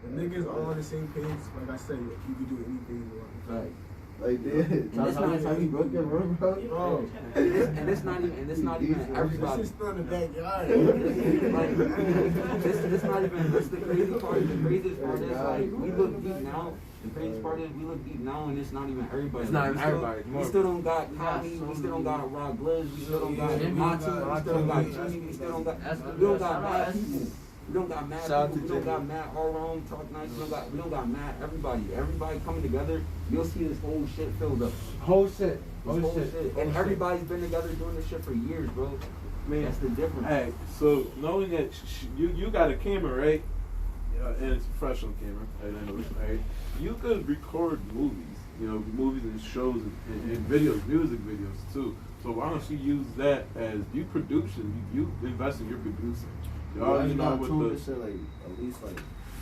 the niggas all on the same page, like I said, you could do anything you want. Right. Like that. And it's not How you broke your room, bro? Bro, and it's not even everybody. this is still in the backyard. Like, this not even, that's the crazy part. The craziest part is, like, we look deep now. The craziest part is we look deep now and it's not even everybody. It's not Like, everybody. We still don't got Tommy, we still don't got a Rock Blizz, we still don't got Monty, we still don't got Jimmy, we still don't got, we don't got mad people. We don't got mad Shout out people, to we don't got Jimmy. mad Ourealm, Talk Nice, we don't got mad everybody coming together, you'll see this whole shit filled up. Whole shit. This whole shit. And everybody's been together doing this shit for years, bro. Man, That's the difference. hey, so knowing that you got a camera, right? And it's a professional camera, right? You could record movies, movies and shows and videos, music videos too. So why don't you use that as you producing? You invest in your producing. I You know got with tuned the this shit like at least like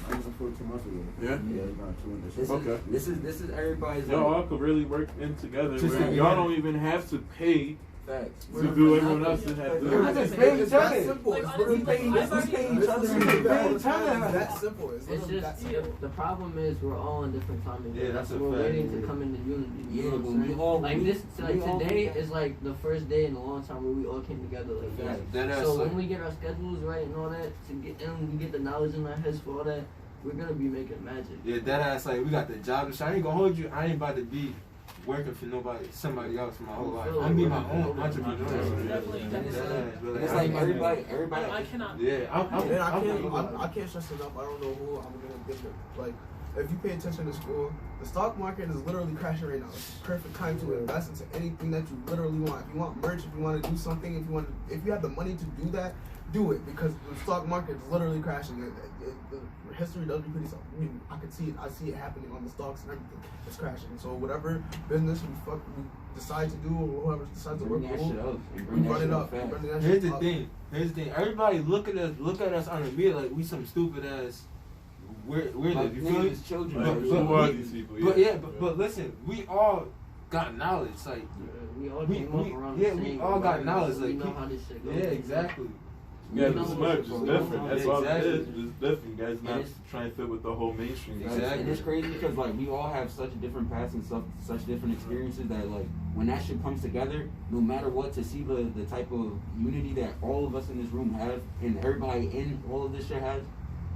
I was for 2 months ago. yeah. Yeah, I got tuned this shit. This Okay. this is everybody's Y'all like, all could really work in together. Just Where like- y'all don't even have to pay facts. to do everyone else to have to. We're just paying each other. It's simple. Like, It's honestly, literally paying I've already- each other. It's that simple. It's It's literally that just simple. the problem is we're all in different timing. Yeah, that's a we're fact. waiting to come into unity. You Yeah, know but what I'm we saying? all- like we- this. Like we all today together. is like the first day in a long time where we all came together like this. That ass So like- when we get our schedules right and all that, and we get the knowledge in our heads for all that, we're gonna be making magic. Yeah, that ass like we got the job. I ain't gonna hold you. I ain't about to be working for somebody else for my whole life. I'm be my own entrepreneur. Definitely. It's like everybody. I cannot. Yeah, And I can't stress enough. I don't know who I'm gonna give it. Like, if you pay attention to school, the stock market is literally crashing right now. It's the perfect time to invest into anything that you literally want. If you want merch, if you want to do something, if you have the money to do that, do it, because the stock market is literally crashing. The history does repeat itself. I mean, I can see it. I see it happening on the stocks and everything. It's crashing. So whatever business we decide to do, or whoever decides to work Bring that with, shit up. And we bring run that it shit up. up fast. We run that Here's shit the up. thing. Everybody look at us on the media like we some stupid ass. We're Like you feel me? niggas, children. Like, bro. who are these people? But listen, we all got knowledge. Like We all We- came up we- around yeah, the we same all got environment, knowledge, so like, we know keep- how this shit goes. yeah, exactly. You guys We are know smart, what's just going different. on. That's all it Exactly. is. Just different. You guys not And it's- trying to fit with the whole mainstream. Exactly. And it's crazy because like we all have such different paths and such different experiences that like when that shit comes together, no matter what, to see the type of unity that all of us in this room have and everybody in all of this shit has,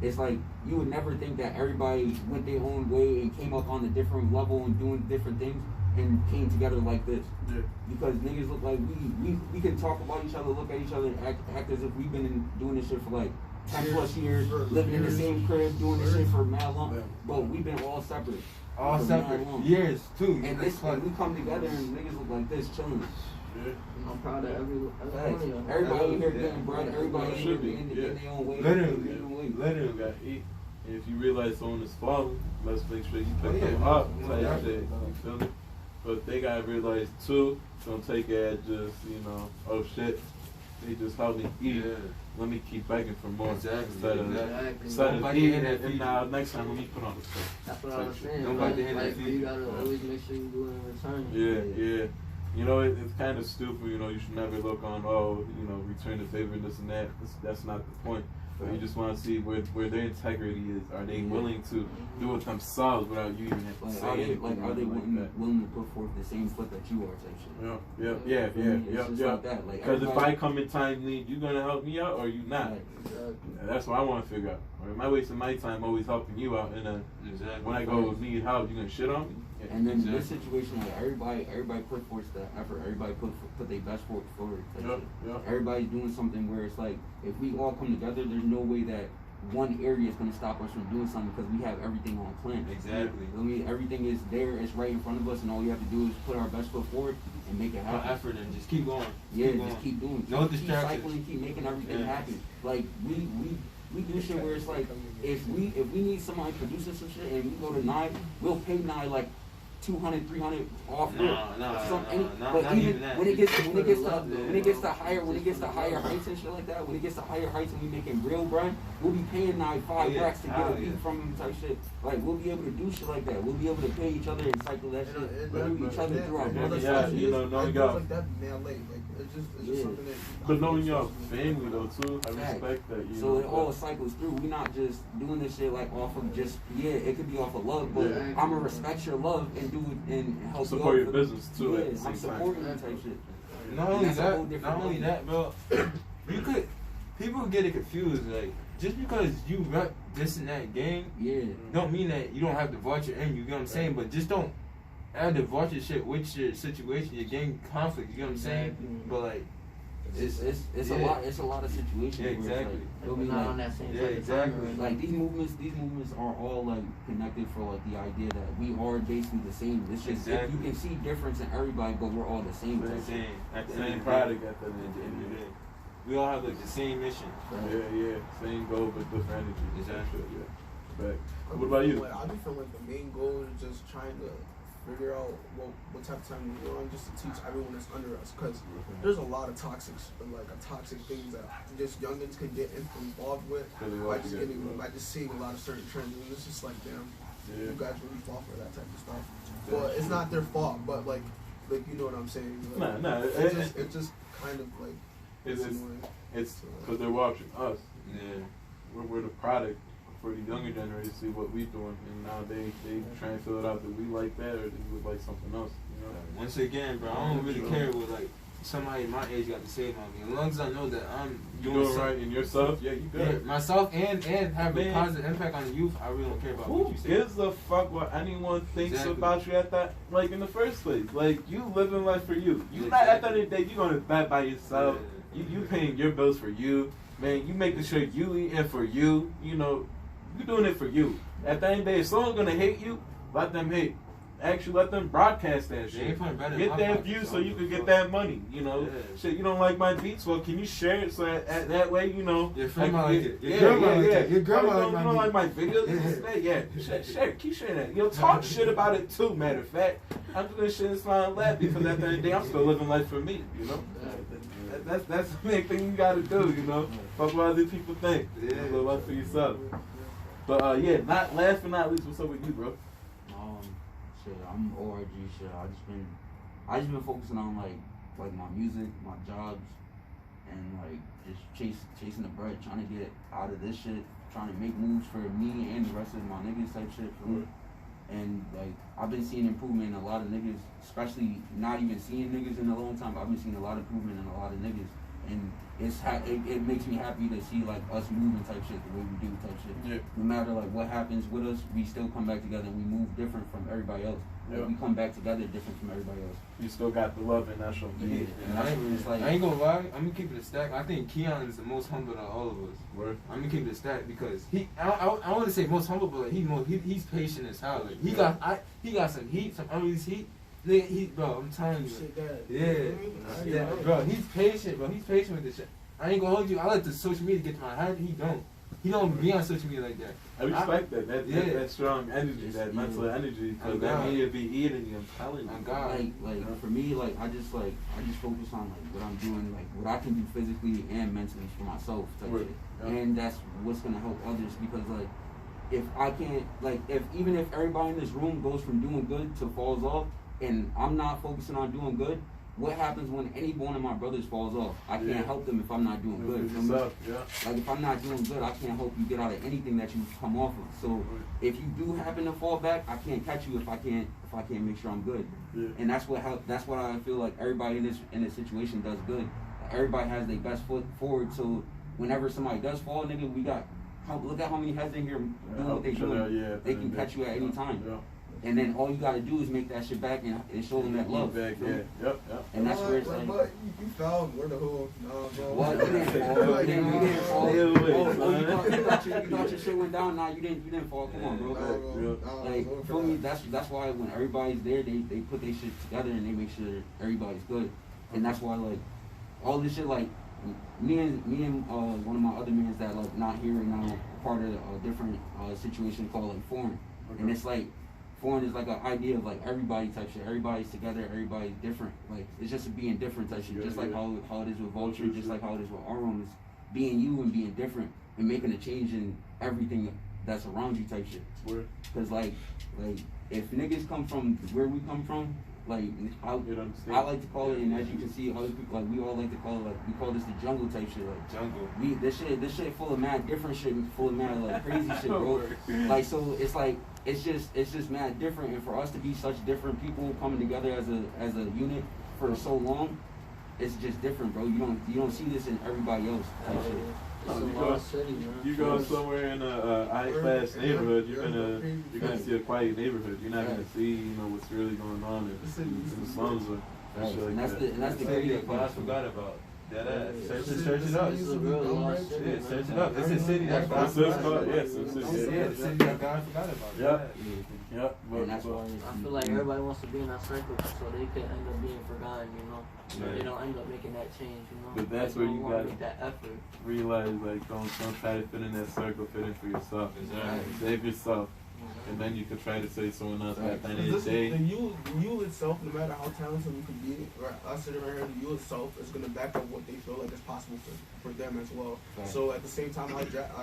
it's like you would never think that everybody went their own way and came up on a different level and doing different things and came together like this. Yeah. Because niggas look like we can talk about each other, look at each other, and act as if we've been doing this shit for like 10 plus years, living in the same crib, doing this shit for mad long. Yeah. But we've been all separate. All for separate mad long. years too. And this and we come together and niggas look like this, chilling. Yeah. I'm proud of every one Facts. of y'all. Everybody in here getting bread, everybody in here Should be, in yeah. their own way. Literally. Literally got eat. And if you realize someone is falling, let's make sure you Oh, pick yeah. them up. Type Yeah. shit. You feel me? But they gotta realize too, don't take it as just, oh shit, they just helped me eat. Yeah. Let me keep begging for more. Exactly. Instead of Nobody eating in that it, and feed now you. next time let me put on the stuff. That's what I was saying. Nobody Like, in that like, feed you you. gotta always make sure you do it in return. Yeah. It's kind of stupid, you should never look on, return the favor and this and that. That's not the point. But you just want to see where their integrity is. Are they willing to do it themselves without you even have to Like, say are they anything? are they like that? willing to put forth the same foot that you are, type shit? Yeah. It's just like that. Like Because if everybody- I come in timely, you gonna help me out or you not? Like, And that's what I want to figure out. Or am I wasting my time always helping you out? And then Exactly. when I go need help, you gonna shit on me? And then in this situation, like everybody put forth the effort. Everybody put their best foot forward. Type shit. Everybody's doing something where it's like, if we all come together, there's no way that one area is going to stop us from doing something because we have everything on plan. Exactly. I mean, everything is there, it's right in front of us, and all we have to do is put our best foot forward and make it Put happen. effort and just keep going. Yeah, Keep just going. keep doing. No keep distractions. cycling, keep making everything Yeah. happen. Like we do shit where it's like, if we need somebody producing some shit and we go to Nye, we'll pay Nye like 200, 300 off rip. But not even even that. when it gets to higher heights and shit like that, when it gets to higher heights and we making real bread, we'll be paying Nye $5 Yeah. to get a beat from him type shit. Like we'll be able to do shit like that. We'll be able to pay each other and cycle that shit through each other through our brothers. Yeah, knowing God. Like that, man, like It's just Yeah. something that. But knowing y'all family though too, I respect that. You So know, it all cycles through. We not just doing this shit like off of just it could be off of love, but I'ma respect your love and do and help support you your business too. Yeah, at the I'm same time. supporting that type shit. Not only that, bro. You could, people get it confused. Like, just because you rep this and that game, don't mean that you don't have the Vulture in you. You know what I'm saying? But just don't add the Vulture shit with your situation, your gang conflict. You know what I'm saying? But like, it's a lot. It's a lot of situations. Yeah, exactly. Where it's like, Not on that same yeah, type of exactly. time, like these movements are all like connected for like the idea that we are basically the same. It's just Exactly. you can see difference in everybody, but we're all the same. We're the same. At the end Same of the product day. at the end of the day. We all have like the same mission. Yeah, same goal but different energy. Exactly. Yeah. But what about you? I be feeling like the main goal is just trying to figure out what type of time we're on, just to teach everyone that's under us. Because there's a lot of toxic things that just youngins can get involved with by just seeing a lot of certain trends. And it's just like, damn, you guys really fall for that type of stuff. Well, it's not their fault, but like you know what I'm saying. Like, it's just kind of like it's annoying. It's because they're watching us. Yeah. We're the product for the younger generation to see what we doing, and now they try and fill it out that we like that or they would like something else. You know. Once again, bro, I don't really care what like somebody my age got to say about me. As long as I know that I'm doing right in yourself, yeah, you good. Yeah, myself and have a positive impact on the youth. I really don't care about what Who you say. gives a fuck what anyone thinks about you at that, like in the first place? Like you living life for you. You not at the end of the day, you gonna die by yourself. You paying your bills for you, man. You making sure you eating for you. You know, you doing it for you. At the end of the day, if someone's gonna hate you, let them hate. Actually, let them broadcast that shit. Get that view so you can get that money. You know, shit. You don't like my beats? Well, can you share it so that way you know? Your friend might like it. Your grandma you don't like my videos? Yeah, share. Keep sharing that. You know, talk shit about it too. Matter of fact, I'm just gonna shit and smile and laugh because at the end of the day, I'm still living life for me. You know. That's the main thing you gotta do, you know. Fuck what other people think. Live life for yourself. But not last but not least, what's up with you, bro? Shit, I'm ORG shit. I just been focusing on like my music, my jobs, and like just chasing the bread, trying to get out of this shit, trying to make moves for me and the rest of my niggas type shit for me. And like I've been seeing improvement in a lot of niggas, especially not even seeing niggas in a long time. But I've been seeing a lot of improvement in a lot of niggas, and it makes me happy to see like us moving type shit the way we do type shit. Yeah. No matter like what happens with us, we still come back together and we move different from everybody else. Like, we come back together different from everybody else. You still got the love and that's what I ain't gonna lie, I'm gonna keep it a stack. I think Keon is the most humble out of all of us. Word. I'm gonna keep it a stack because I want to say most humble, but he's patient as hell. Like, he got some heat, some unreleased heat. Bro, I'm telling you. Bro, he's patient, bro. He's patient with this shit. I ain't gonna hold you. I let the social media get to my head. He don't be on social media like that. I respect that strong energy, that mental energy, because that media be eating you. I'm telling you. Like for me, like I just focus on like what I'm doing, like what I can do physically and mentally for myself type shit. And that's what's gonna help others because like if I can't even if everybody in this room goes from doing good to falls off and I'm not focusing on doing good, what happens when any one of my brothers falls off? I can't help them if I'm not doing good. Like if I'm not doing good, I can't help you get out of anything that you come off of. So if you do happen to fall back, I can't catch you if I can't make sure I'm good. And that's what I feel like everybody in this situation does good. Everybody has their best foot forward. So whenever somebody does fall, nigga, look at how many heads in here doing what they doing. They can catch you at any time. And then all you gotta do is make that shit back and show them that love. Back, And that's where it's like. But you found where the whole. What? You didn't fall. You thought your shit went down. Nah, you didn't fall. Come on, bro. Like for me, that's why when everybody's there, they put their shit together and they make sure everybody's good. And that's why like all this shit like me and one of my other mans that like not here right now, part of a different situation called like foreign, and it's like. Foreign is like an idea of like everybody type shit. Everybody's together, everybody's different. Like it's just a being different type shit. Just like how it is with Vulture, just like how it is with Ourealm, is being you and being different and making a change in everything that's around you type shit. Because like if niggas come from where we come from, Like I like to call it, and as you can see, other people like we all like to call it like we call this the jungle type shit. Like Jungle. this shit full of mad different shit, full of mad like crazy shit, bro. Like so it's like it's just mad different, and for us to be such different people coming together as a unit for so long, it's just different, bro. You don't see this in everybody else type shit. You go somewhere in a high class neighborhood, you're gonna see a quiet neighborhood. You're not gonna see what's really going on in the slums or shit like that. And that's the crazy part. I forgot about that ass. Search it up. It's a real lost city. Yeah, search it up. It's a city that God forgot about. Yeah, the city that God forgot about. Yep. And that's why I feel like everybody wants to be in that circle, so they could end up being forgotten, you know. They don't end up making that change, you know. But that's like, where you gotta gotta make that effort. realize, like, don't try to fit in that circle. Fit in for yourself. Save yourself, and then you can try to save someone else. At the end of the day, The you itself, no matter how talented you can be, right, us sitting right here, the you itself is gonna back up what they feel like is possible for them as well. So at the same time, I jacked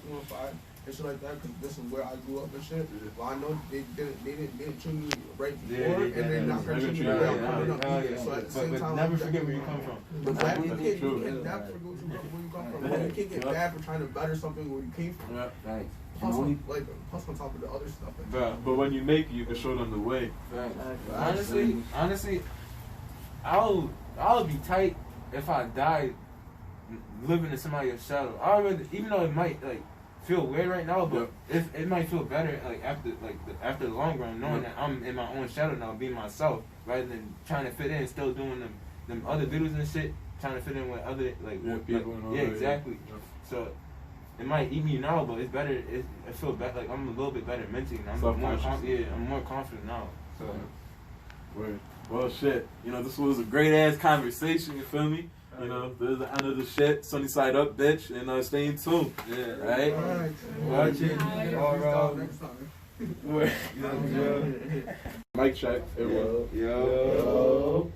105 and shit like that because this is where I grew up and shit. Well, I know they didn't treat me right before, and they're not gonna treat me the way I'm coming up either. So at the same time, never forget where you come from. Exactly. You can't never forget where you come from. You can't get bad for trying to better something where you came from. Right. Plus on top of the other stuff. but when you make it, you can show them the way. Honestly, I'll be tight if I die living in somebody else's shadow. I rather, even though it might like feel weird right now, but it might feel better like after the long run, knowing that I'm in my own shadow now, being myself, rather than trying to fit in, still doing them other videos and shit, trying to fit in with other people. Exactly. So it might eat me now, but it's better. It feels better. Like I'm a little bit better mentally. I'm more confident. I'm more confident now. So. Word. Well, shit. This was a great ass conversation. You feel me? This is the end of the shit. Sunny side up, bitch, and stay in tune. Yeah. Right? Watch it. Mic check. Yo.